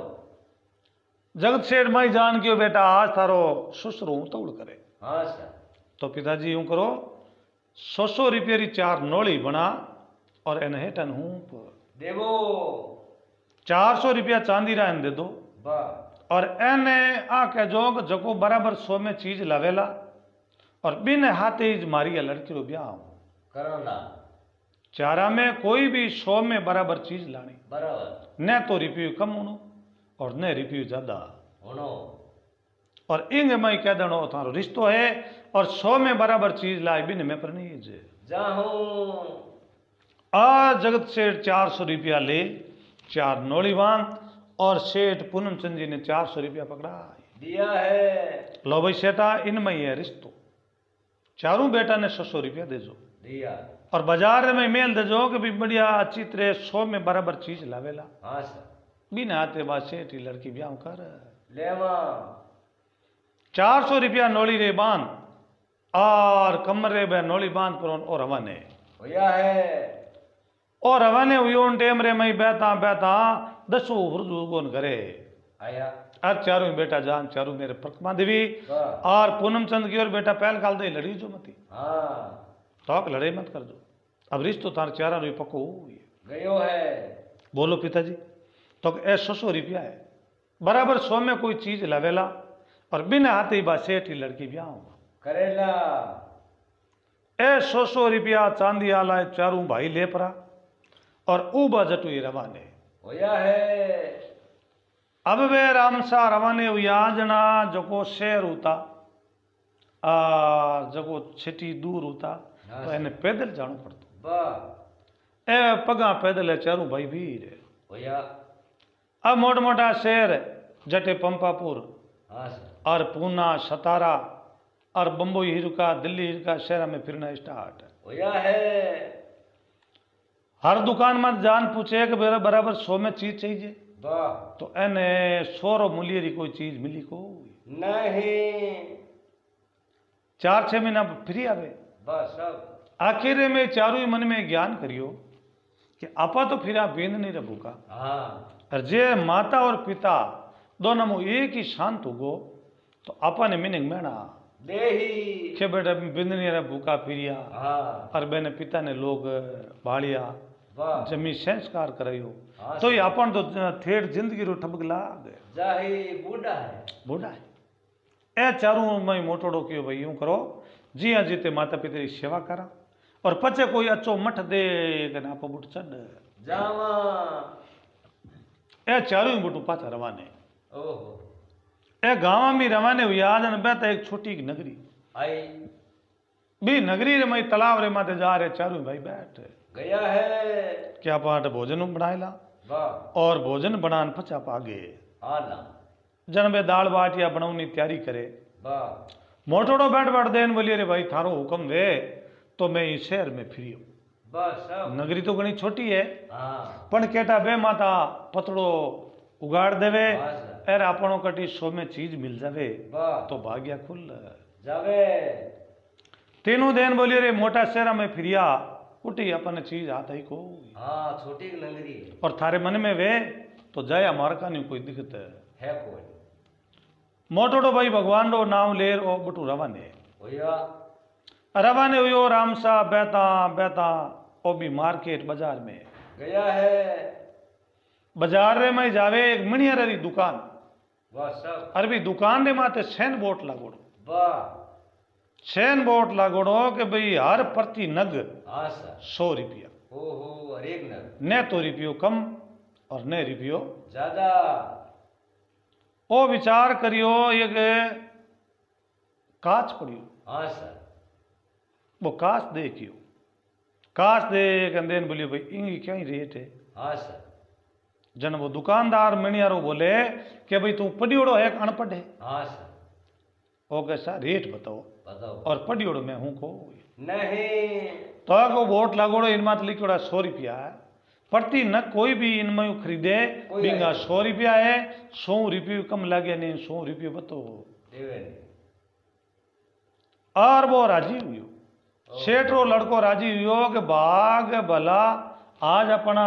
जगत सेठ माई जान क्यों बेटा आज थारो ससुरो तोड़ करे हाँ सर तो पिताजी यूं करो 100 रुपये री 4 नोली बना और एन हेटन हूँ देवो 400 रुपया चांदी रा दे दो वाह और एने आ कह जोग जको बराबर 100 में चीज लावेला और बिन हाथे ही मारी लड़की रो ब्याह करोला चारा में कोई भी 100 में बराबर चीज लानी बराबर न तो रिप्यू कम होनो और न रिप्यू ज्यादा होनो और इंग मई कह देनो थारो रिश्तो है और 100 में बराबर चीज लाई बिन में परनीज जाहूं आ जगत सेठ 400 रुपया ले 4 नोली बांध और सेठ पूनम चंद जी ने 400 रुपया पकड़ा दिया है लो भाई सेठा इनमें ही है रिश्तो चारों बेटा ने 100 रुपया दे जो दिया और बाजार में मेल दे जो कि भी बढ़िया अच्छी तरह 100 में बराबर चीज लावेला हाँ सर बिना आते बाद सेठ ही लड़की ब्याह कर लेवा 400 रुपया नोली रे बांध और कमरे में नोली बांध पर और रवाने होया है और रवाने हुई टेम रे मई बैठा बैठा 10 हुर्दून करे आया आज चारों ही बेटा जान चारों मेरे प्रकमा देवी वाह और पूनम चंद की और बेटा पहल काल दे लड़ी जो मती हाँ तो आप लड़ाई मत कर दो अब रिश्तो तार चारा रुई पको हुई गयो है बोलो पिताजी तो ए 100 रुपया है बराबर 100 में कोई चीज लावेला और बिना हाथ ही बा सेठ ही लड़की ब्याह होगा करेला ए 100 रुपया चांदी आला चारों भाई ले परा और ऊबा जटू ही रवाने होया है अब वे रामसा रवाने हुआ जना जको शहर होता जको छिटी दूर होता तो इन्हें पैदल जाना पड़ता वाह ए पगा पैदल है चारों भाई वीर होया अब मोटा मोटा शहर जटे पंपापुर हाँ सर और पूना सतारा और बम्बई हिरका दिल्ली हिरका शहर में फिरना स्टार्ट होया है हर दुकान में जान पूछे कि मेरा बराबर 100 में चीज चाहिए वाह तो एने 100 मूल्य री कोई चीज मिली को नहीं 4-6 महीना फ्री आवे बस सब आखिर में चारों ही मन में ज्ञान करियो कि आपा तो फिर बेंद नहीं रखू का हाँ और जे माता और पिता दोनों में एक ही शांत होगो तो आपा ने मीनिंग मेना देही के बेटा बिंदनी रे भूखा फिरिया हाँ और बेने पिता ने लोग भाड़िया वाह जमी संस्कार करायो हाँ, तो ये अपन तो ठेठ जिंदगी रो ठबक लाग जाही बूढ़ा है बूढ़ा है ए चारों में मोटोड़ो कियो भाई यूं करो जी हाँ जीते माता पिता की सेवा करा और पचे कोई अच्छो मठ दे ना बुट चढ़ जावा ए चारों ही बुटू पाचा रवाने ओहो ए गाँव में रवाने हुई आज न बेता एक छोटी नगरी आई भी नगरी रे मई तालाब रे माते जा रहे चारों ही भाई बैठ गया है क्या पाठ भोजन बनाएला वाह और भोजन बनान पचा पागे आना जन बे दाल बाटिया बनाऊनी तैयारी करे वाह मोटोड़ो बैठ बैठ देन बोलिए रे भाई थारो हुक्म दे तो मैं इस शहर में फिरियो बस सब नगरी तो घनी छोटी है हाँ पण केटा बे माता पतड़ो उगाड़ देवे हाँ सर एर आपनो कटी 100 में चीज मिल जावे वाह तो भाग्या खुल जावे तीनों दिन बोलिए रे मोटा शहर में फिरिया कुटी अपन चीज आता ही को हाँ छोटी नगरी है और थारे मन में वे तो जाया मार का नहीं कोई दिक्कत है कोई मोटोड़ो भाई भगवान रो नाम लेर ओ बटू रवाने होया रवाने हुयो रामसा बेता बेता ओ भी मार्केट बाजार में गया है बाजार रे में जावे एक मणियर री दुकान वाह सब अरे भी दुकान रे माते सैन बोट लागोड़ो वाह सैन बोट लागोड़ो कि भाई हर प्रति नग हाँ सर 100 रुपया ओहो हर एक नग न तो रुपयो कम और न रुपयो ज्यादा ओ विचार करियो एक काच पड़ियो हाँ सर वो काच देखियो काच देख देन बोलियो भाई इंगी क्या ही रेट है हाँ सर जन वो दुकानदार मणियारो बोले कि भाई तू पढ़ियोड़ो है कि अनपढ़ है हाँ सर ओ कैसा रेट बताओ बताओ और पढ़ियोड़ो मैं हूँ को नहीं तो को वोट लागोड़ो इनमें तो लिखोड़ा 100 रुपया है प्रति न कोई भी इनमें यूं खरीदे कोई बिंगा आए। 100 रुपया है 100 रुपये कम लगे नहीं 100 रुपये बतो देवे नहीं और वो राजी हुई सेठ रो लड़को राजी हुई कि भाग भला आज अपना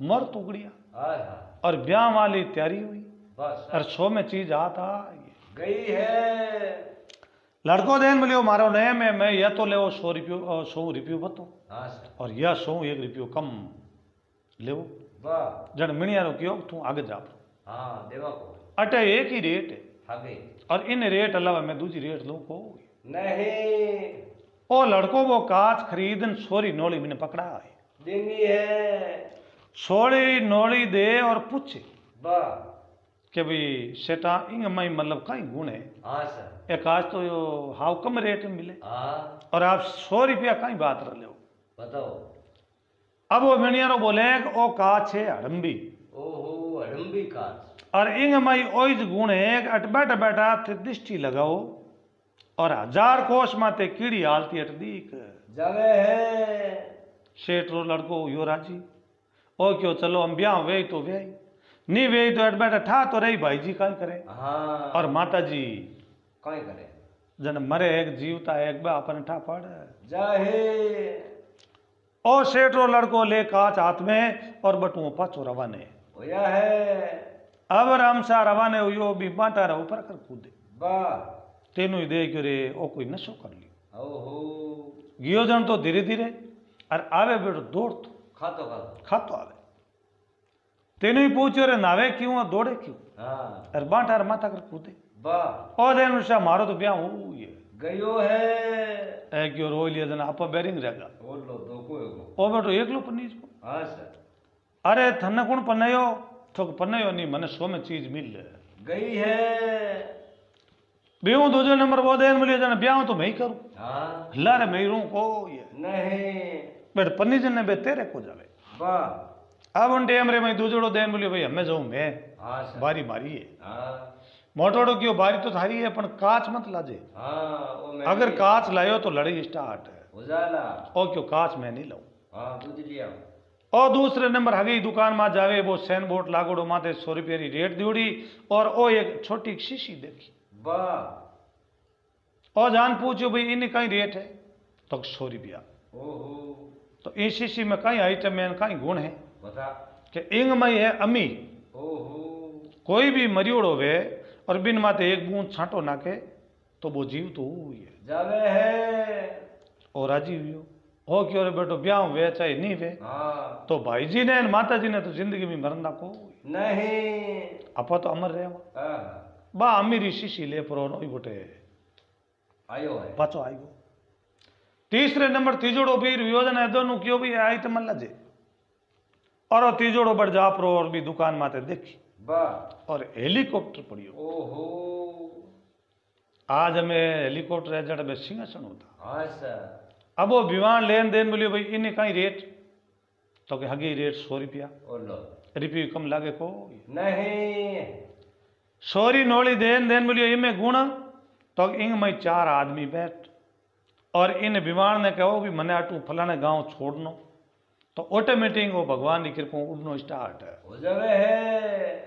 मर टुकड़िया हाँ हाँ और ब्याह वाली तैयारी हुई बस और 100 में चीज आता गई है लड़को देन बोलियो मारो नए में मैं यह तो ले 100 रुपये बतो हाँ सर और यह 100 रुपये कम ले वाह जन मिनिया रो क्यों तू आगे जा हाँ देवा को अटे एक ही रेट है आगे और इन रेट अलावा मैं दूसरी रेट लूँ को नहीं ओ लड़को वो कांच खरीदन सोरी नोली मैंने पकड़ा है देनी है सोरी नोली दे और पूछे वाह कि भाई सेटा इंग मई मतलब कई गुण है हाँ सर एक आज तो यो हाउ कम रेट में मिले हाँ और आप 100 रुपया कई बात रह लो बताओ अब वो मिनियारो बोले कि ओ कांच है हड़म्बी ओहो अड़म्बी कांच और इंग मई ओइज गुण है कि अट बैठा बैठा थे दृष्टि लगाओ और 1000 कोष माते कीड़ी हालती अट दीक जावे है सेठ रो लड़को यो राजी ओ क्यों चलो हम ब्याह वे तो वे नहीं वे तो अट बैठा ठा तो रही भाई जी कहीं करे हाँ और माता जी कहीं करे जन मरे एक जीवता एक बा अपन ठा पड़ जाहे ओ सेठ रो लड़को ले काच हाथ में और बटुओं पाछो रवाने होया है अब रामसा रवाने हुयो भी बांटा रा ऊपर कर कूदे वाह तेनु ही देख रे ओ कोई नशो कर लियो ओहो गियो जन तो धीरे धीरे और आवे बेटो दौड़ तो खातो खातो खातो आवे तेनु ही पूछो रे नावे क्यों और दौड़े क्यों हाँ और बांटा रा माथा कर कूदे वाह ओ देन उषा मारो तो ब्याह हो ये गयो है ए क्यों रो लिया जन आपा बेरिंग रहेगा बोलो दो को एगो ओ बेटो एकलो पनीज को हाँ सर अरे थने कौन पन्नयो तो पन्नयो नहीं मने 100 में चीज मिल गई है ब्याह दूसरे नंबर वो देन मिलियो जन ब्याह तो मैं ही करूं हाँ ला रे मैं रू को ये नहीं बेट पन्नी जन ने बे तेरे को जावे वाह अब उन टेम रे मैं दूसरो देन बोलियो भाई हमें जाऊं मैं हाँ सर बारी मारी है हाँ मोटोड़ो क्यों बारी तो थारी है पण काच मत लाजे हाँ वो मैं अगर काच लायो तो लड़ाई स्टार्ट है उजाला ओ क्यों काच मैं नहीं लाऊं हाँ दूध लिया और दूसरे नंबर हगी दुकान में जावे वो सैन बोट लागोड़ो माते 100 रुपये की रेट दियोड़ी और ओ एक छोटी शीशी देखी वाह और जान पूछो भाई इन कई रेट है तो 100 रुपया ओहो तो इस शीशी में कई आइटम है कई गुण है बता कि इंग मई है अमी ओहो कोई भी मरियोड़ो वे और बिन माते एक बूंद छांटो नाके तो वो जीव तो हुई है जावे है और राजी हुई हो क्यों रे बेटो ब्याह वे चाहे नहीं वे हाँ तो भाई जी ने माता जी ने तो जिंदगी में मरना को नहीं आपा तो अमर रहे हाँ बा अमीरी शीशी ले परो नोई बोटे आयो है पाचो आएगो तीसरे नंबर तीजोड़ो भी योजना दोनों क्यों भी आई तो मन लजे और वो तीजोड़ो बढ़ जा परो और भी दुकान माते देखी वाह और हेलीकॉप्टर पड़ियो ओहो आज हमें हेलीकॉप्टर है जड़ में सिंहासन होता हाँ सर अब वो विमान लेन देन बोलियो भाई इन्हें कहीं रेट तो कि हगी रेट 100 रुपया बोलो रुपये कम लागे को नहीं 100 नोली देन देन बोलियो इनमें गुण तो इंग में 4 आदमी बैठ और इन विमान ने कहो भी मने आटू फलाने गांव छोड़नो तो ऑटोमेटिक वो भगवान की कृपा उड़नो स्टार्ट है हो जावे है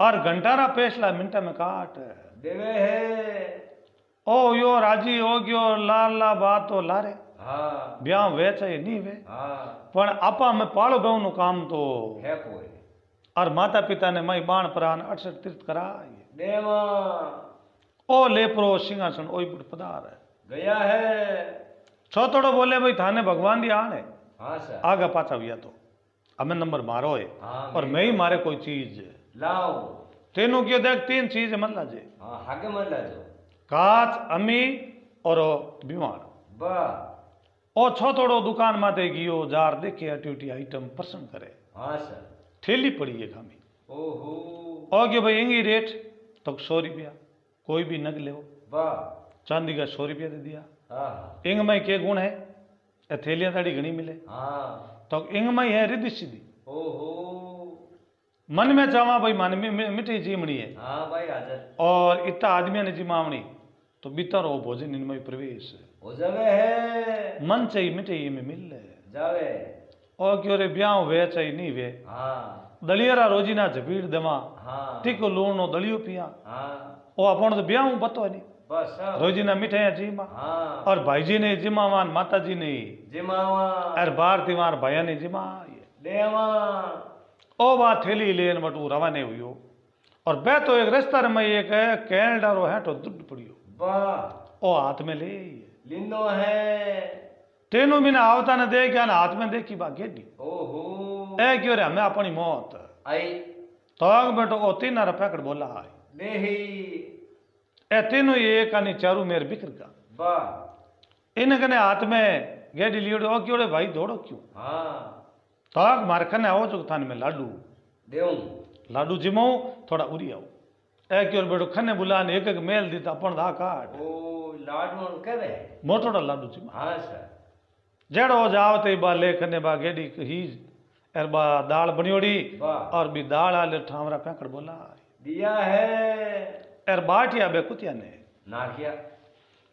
और घंटारा पेसला मिनटा में काट है देवे है ओ यो राजी हो गयो लाल ला बात तो लारे हाँ ब्याह वे चाहिए नहीं वे हाँ पण आपा में पालो बहु नु काम तो है कोई और माता पिता ने मई बाण प्राण 68 तीर्थ कराए देवा ओ लेपरो सिंहासन ओई बुट पधार है गया है छोतड़ो बोले भाई थाने भगवान दी आने हाँ सर आगा पाचा हुआ तो हमें नंबर मारो है हाँ और मैं ही मारे कोई चीज लाओ तेनू क्यों देख 3 चीज मन लाजे हाँ हागे मन लाजो काच अमी और बीमार वाह ओ छोतड़ो दुकान माते गियो जार देखे अटी आइटम पसंद करे हाँ सर थैली पड़ी है खामी ओहो ओ क्यों भाई इंगी रेट तो 100 रुपया कोई भी नग ले वाह चांदी का 100 रुपया दे दिया हाँ इंग में के गुण है थैलियां ताड़ी घनी मिले हाँ तो इंग में है रिद्धि सीधी ओहो मन में चावा भाई मन में मिठी जीमणी है हाँ भाई हाजर और इतना आदमियों ने जिमावणी तो भीतर वो भोजन इनमें प्रवेश हो जावे है मन चाहिए मिटे में मिल जावे और क्यों रे ब्याह वे चाहिए नहीं वे हाँ दलियरा रोजी ना झपीड़ देवा हाँ टीको लूणो दलियो पिया हाँ वो अपन तो ब्याह पतो नहीं बस हाँ रोजी ना मिठाइया जीमा हाँ और भाई जी ने जिमावान माता जी ने जिमावा और बार तिमार भैया ने जिमा देवा ओ बात थैली लेन बटू रवाने हुई और बे तो एक रास्ता में एक कैल डारो है तो दुड पड़ियो वाह ओ हाथ में ले लिंदो है तेनू बिना आवता न दे क्या हाथ में देखी बा गेडी ओहो ए क्यों रे हमें अपनी मौत आई तो बेटो ओ तीन पैकड़ बोला है देही ए तीनों ये कानी चारू मेर बिखर का वाह इन कने हाथ में गेडी लियोड़ो ओ क्यों रे भाई दौड़ो क्यों हाँ ताक मार खने आओ जो थान में लाडू देऊं लाडू जिमो थोड़ा उरी आओ ए क्यों बेटो खने बुलान एक एक मेल दी अपन दा काट ओ लाडू केवे मोटोड़ा लाडू जिमा हाँ सर जेड़ो जाव ते बा ले खने बा गेडी ही एर बा दाल बनियोड़ी वाह और भी दाल आले ठामरा पैकड़ बोला दिया है एर बाटिया बे कुतिया ने नाकिया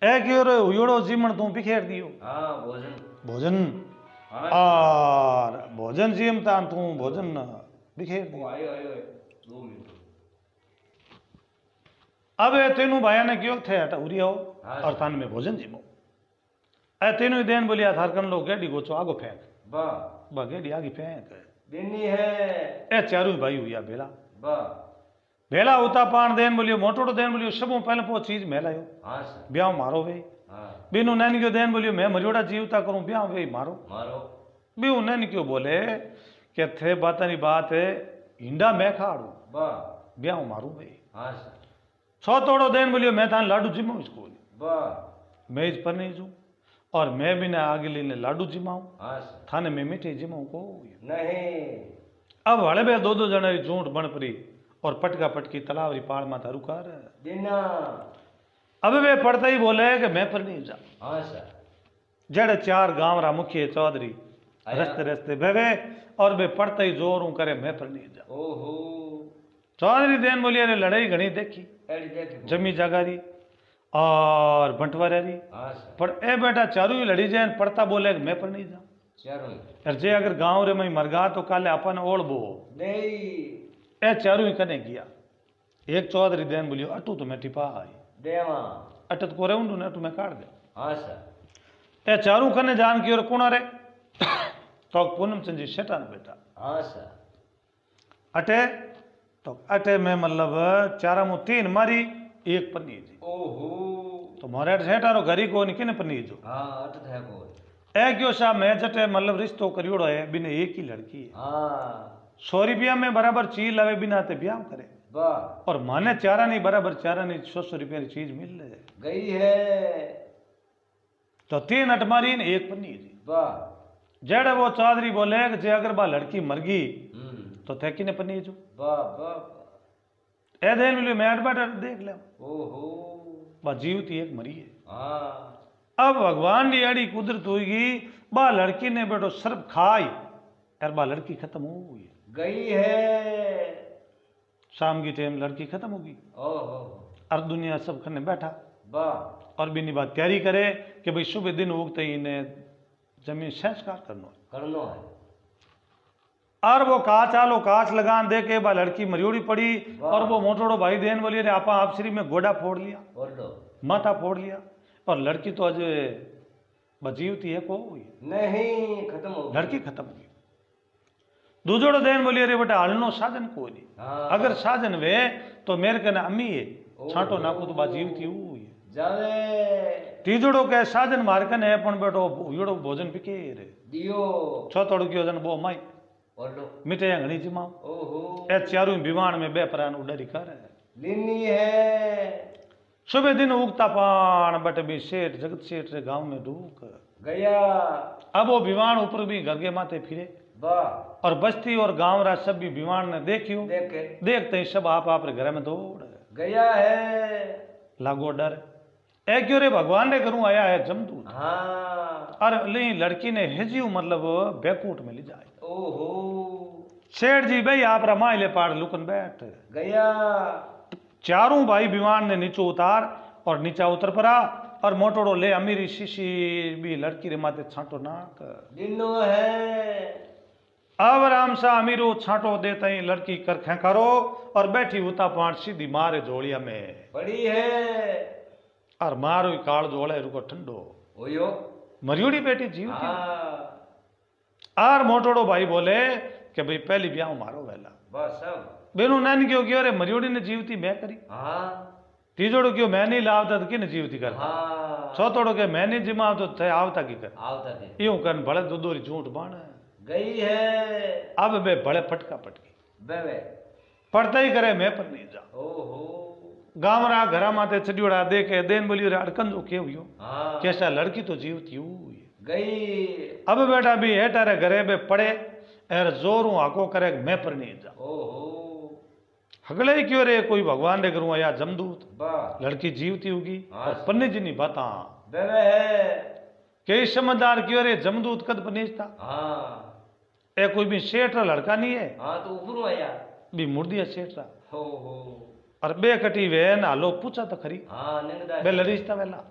ए क्यों रे हुयोड़ो जीमण तू बिखेर दियो हाँ भोजन भोजन हाँ और भोजन जीमता तू भोजन बिखेर दियो आयो आयो 2 मिनट अब ए तेनू भाया ने क्यों थे हटा उरी आओ हाँ और थान में भोजन जीमो ए तेनू ही देन बोलिया थारकन लो गेडी गोचो आगो फेंक वाह बा गेडी आगी फेंक दिनी है ए चारू भाई हुआ बेला वाह भेला उता पान देन बोलियो मोटोड़ो देन बोलियो सबो पहले पो चीज मेलायो हाँ सर ब्याह मारो वे हाँ बीनू नैन क्यों देन बोलियो मैं मरियोड़ा जीवता करूं ब्याह वे मारो मारो बीऊ नैन क्यों बोले कि थे बातनी बात है हिंडा मैं खाड़ू वाह ब्याह मारू वे हाँ सर छो तोड़ो देन बोलियो मैं थान लाडू जिमो इसको वाह मैं इस पर नहीं जू और मैं भी ना आगे लेने लाडू जिमाऊं हाँ सर थाने में मीठे जिमाऊं को नहीं अब हड़े बे दो जने झूठ बन परी और पटका पटकी तलावरी पाड़ माता रुकार दिना अब वे पढ़ते ही बोले कि मैं पर नहीं जा हाँ सर जड़ 4 गांव रा मुखिया चौधरी आया। रस्ते रस्ते बेवे और वे पढ़ते ही जोर करे मैं पर नहीं जा ओहो चौधरी देन बोलिए ने लड़ाई घनी देखी एडी देखी जमी जगारी और बंटवारी हाँ सर पर ए बेटा चारू ही लड़ी जाए पढ़ता बोले कि मैं पर नहीं जा चारों और जे अगर गांव रे में मरगा तो काले अपन ओढ़बो नहीं ए चारू ही कने गया एक चौधरी देन बोलियो अटू तो मैं टिपा आई देवा अटत को रेउंडू ने अटू मैं काट दे हाँ सर ए चारू कने जान की और कौन रे तो पूनम चंद जी शेटा ने बेटा हाँ सर अटे तो अटे में मतलब 4 मु 3 मारी एक पन्नी जी ओहो तो मोरे सेठा रो घरी को किने पन्नी जो हाँ अट थे को ए क्यों सा मैं जटे मतलब रिश्तो करियोड़ो है बिने एक ही लड़की है हाँ 100 रुपया में बराबर चीज लावे बिना ते ब्याह करे वाह और माने चारा नहीं बराबर चारा नहीं 100 रुपया की चीज मिल रहे गई है तो 3 अट मारी ने एक पन्नी जी वाह जेड़े वो चौधरी बोले कि जे अगर बा लड़की मर गई तो थे किने पन्नी जो वाह वाह ए देन मिले मैं अटबाट देख ले ओहो बा जीवती एक मरी है हाँ अब भगवान की अड़ी कुदरत हुई बा लड़की ने बेटो सर्फ खाई यार बा लड़की खत्म हो गई गई है शाम की टाइम लड़की खत्म होगी ओहो और दुनिया सब खने बैठा वाह और बिनी बात तैयारी करे कि भाई सुबह दिन उगते ही इन्हें जमीन संस्कार करना करनो है और वो काच आलो काच लगान दे के बा लड़की मरियोड़ी पड़ी और वो मोटोड़ो भाई देन बोलिए रे आपा आप श्री में गोडा फोड़ लिया बोल दो माथा फोड़ लिया और लड़की तो आज बजीवती है को हुई नहीं खत्म हो लड़की खत्म हुई दूजोड़ो देन बोलिए रे बेटा हलनो साजन को नहीं हाँ अगर साजन वे तो मेरे कने अम्मी है छांटो नाको तो बाजीवती हुई जावे तीजोड़ो के साजन मार कने है पण बेटो योड़ो भोजन पिके रे दियो छोतोड़ की वजन बो माई बोल दो मिटे घणी जिमाओ ओहो ए चारू विमान में बे प्राण उडरी कर लिनी है सुबह दिन उगता पान बट भी सेठ जगत सेठ रे गांव में ढूक गया अब वो विमान ऊपर भी घर के माथे फिरे वाह और बस्ती और गांव रा सब भी विमान ने देखियो देखे देखते ही सब आप रे घर में दौड़ गया है लागो डर ए क्यों रे भगवान ने करूं आया है जमदूत हाँ और नहीं लड़की ने हेजियो मतलब बैकूट में ले जाए ओहो सेठ जी भाई आप रमाइले पाड़ लुकन बैठ गया चारों भाई विमान ने नीचे उतार और नीचा उतर पड़ा और मोटोड़ो ले अमीरी शीशी भी लड़की रे माथे छांटो नाक। दिनो है अब राम सा अमीरो छांटो देता ही लड़की कर खेकारो और बैठी उता पांच सीधी मारे जोड़िया में पड़ी है और मारो काल जोड़े रुको ठंडो ओयो मरियोड़ी बेटी जीव हाँ और मोटोड़ो भाई बोले कि भाई पहली ब्याह मारो वेला बस सब बेनू नैन क्यों क्यों रे मरियोड़ी ने जीवती मैं करी हाँ तीजोड़ो क्यों मैं नहीं लावता तो किन जीवती कर हाँ चौथोड़ो के मैं नहीं जिमा तो थे आवता की कर आवता थे यूं कर भले दूधोरी झूठ बाण गई है अब बे भले पटका पटकी बेबे पड़ता ही करे मैं पर नहीं जा ओहो गामरा घरा माते चड्योड़ा देखे देन बोलियो रे अड़कन जो के हुयो हाँ कैसा लड़की तो जीवती हुई गई अब बेटा भी हेटारे घरे बे पड़े एर जोरू हाको करे मैं पर नहीं जा ओहो हगले ही क्यों रे कोई भगवान रे करूँ या जमदूत वाह लड़की जीवती होगी हाँ। और पन्ने जी नहीं बाता बेबे है कई समझदार क्यों रे जमदूत कद पनीजता हाँ ए कोई भी सेठ रा लड़का नहीं है हाँ तो ऊपर आया भी मुर्दिया सेठ रा हो और बे कटी वेन हालो पूछा तो खरी हाँ निंदा बे लड़ीजता वेला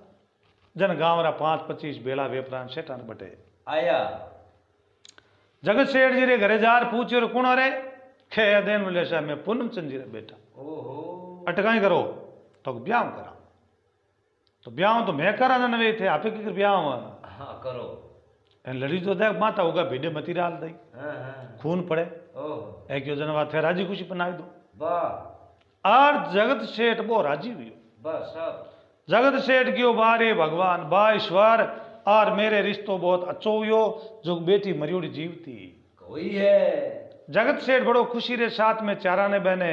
जन गांव रा 5-25 बेड़ा वेपरान सेठान बटे आया जगत सेठ जी रे घरे जार पूछ्यो रे कौन रे खे देन बोले साहब मैं पूनम चंद जी रे बेटा ओहो अटकाई करो तो ब्याह करा तो ब्याह तो मैं करा न वे थे आपे की ब्याह हाँ करो लड़ी तो देख माता होगा भिडे मती डाल दई हाँ हाँ खून पड़े ओह एक योजना थे राजी खुशी बनाई दो वाह और जगत सेठ वो राजी हुई बस सब जगत सेठ की बारे भगवान बा ईश्वर और मेरे रिश्तो बहुत अच्छो हुयो जो बेटी मरियोड़ी जीवती कोई है जगत सेठ बड़ो खुशी रे साथ में चारा ने बहने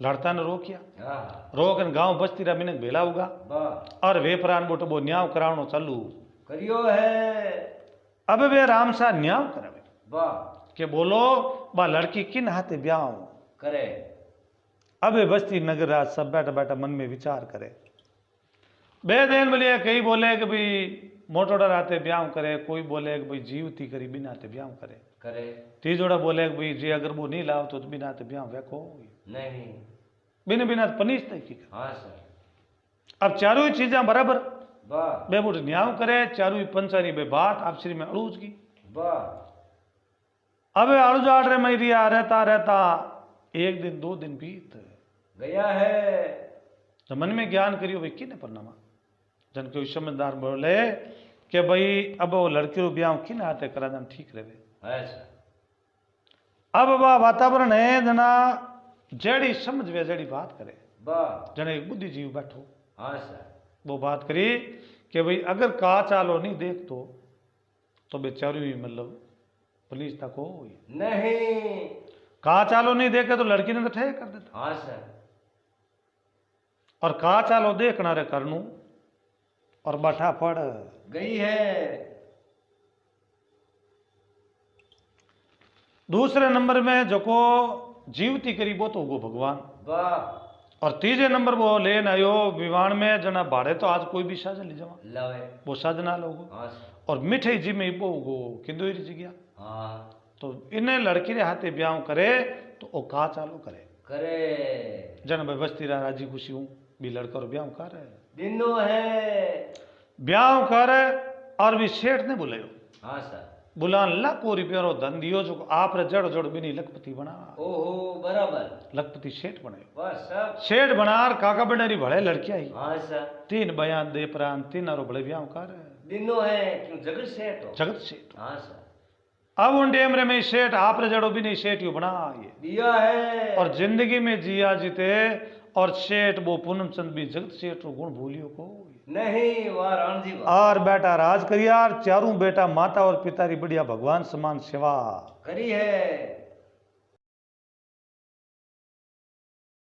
लड़ता ने रोकिया हाँ रोकन गांव बस्ती रा मिनक भेला होगा वाह और वेपरान बोटो वो न्याव करावनो चालू करियो है अब वे राम सा न्याव करावे वाह के बोलो बा लड़की किन हाथे ब्याह करे अब वे बस्ती नगर राज सब बैठा बैठा मन में विचार करे बेदेन बोलिए कई बोले कि भाई मोटोड़ा राते ब्याह करे कोई बोले कि भाई जीवती करी बिना ते ब्याह करे करे तीजोड़ा बोले कि भाई जी अगर वो नहीं लाओ तो बिना ते ब्याह वेको नहीं बिना बिना पनीस तय की हाँ सर अब चारों ही चीजें बराबर वाह बे मुठ न्याव करे चारों ही पंचारी बे बात आपसी में अड़ूज की वाह अब अड़ुजाड़ रे मैरिया रहता रहता एक दिन 2 दिन बीत गया है तो मन में ज्ञान करियो भाई किने परनामा जन कोई समझदार बोले कि भाई अब वो लड़की रो ब्याह किन हाथे करा जन ठीक रहे ऐसा अब वह वातावरण है जना जड़ी समझ वे जड़ी बात करे वाह जने एक बुद्धि जीव बैठो हाँ सर वो बात करी कि भाई अगर का चालो नहीं देख तो बेचारी हुई मतलब पुलिस तक हो नहीं का चालो नहीं देखे तो लड़की ने तो ठे कर देता हाँ सर और का चालो देखना रे करनू और बैठा पड़ गई है दूसरे नंबर में जो को जीवती करी वो तो वो भगवान वाह और तीसरे नंबर वो लेन आयो विवान में जना भाड़े तो आज कोई भी साजन ले जावा लवे वो साजना लोगो हाँ सर और मिठाई जी में वो गो किंदो जगह हाँ तो इन्हें लड़की रे हाथे ब्याह करे तो वो का चालो करे करे जन भाई बस्ती रा राजी खुशी हूँ भी लड़का रो ब्याह कर दिनो है ब्याह कर और भी सेठ ने बुलायो हाँ सर बुलान लाखों रुपया रो धन दियो जो आप रे जड़ जड़ बिनी लखपति बना ओहो बराबर लखपति सेठ बने बस सब सेठ बनार काका बनेरी भले लड़कियां ही हाँ सर 3 बयान दे प्रान 3 आरो बड़े ब्याह कर दिनो है क्यों जगत सेठ हो जगत सेठ हाँ सर अब उन टेम रे में सेठ आप रे जड़ो भी नहीं सेठ यू बना ये दिया है और जिंदगी में जिया जीते और सेठ वो पूनम चंद भी जगत सेठ रो गुण भूलियो को नहीं वाह राम जी वाह और बेटा राज करियार चारों बेटा माता और पिता री बढ़िया भगवान समान सेवा करी है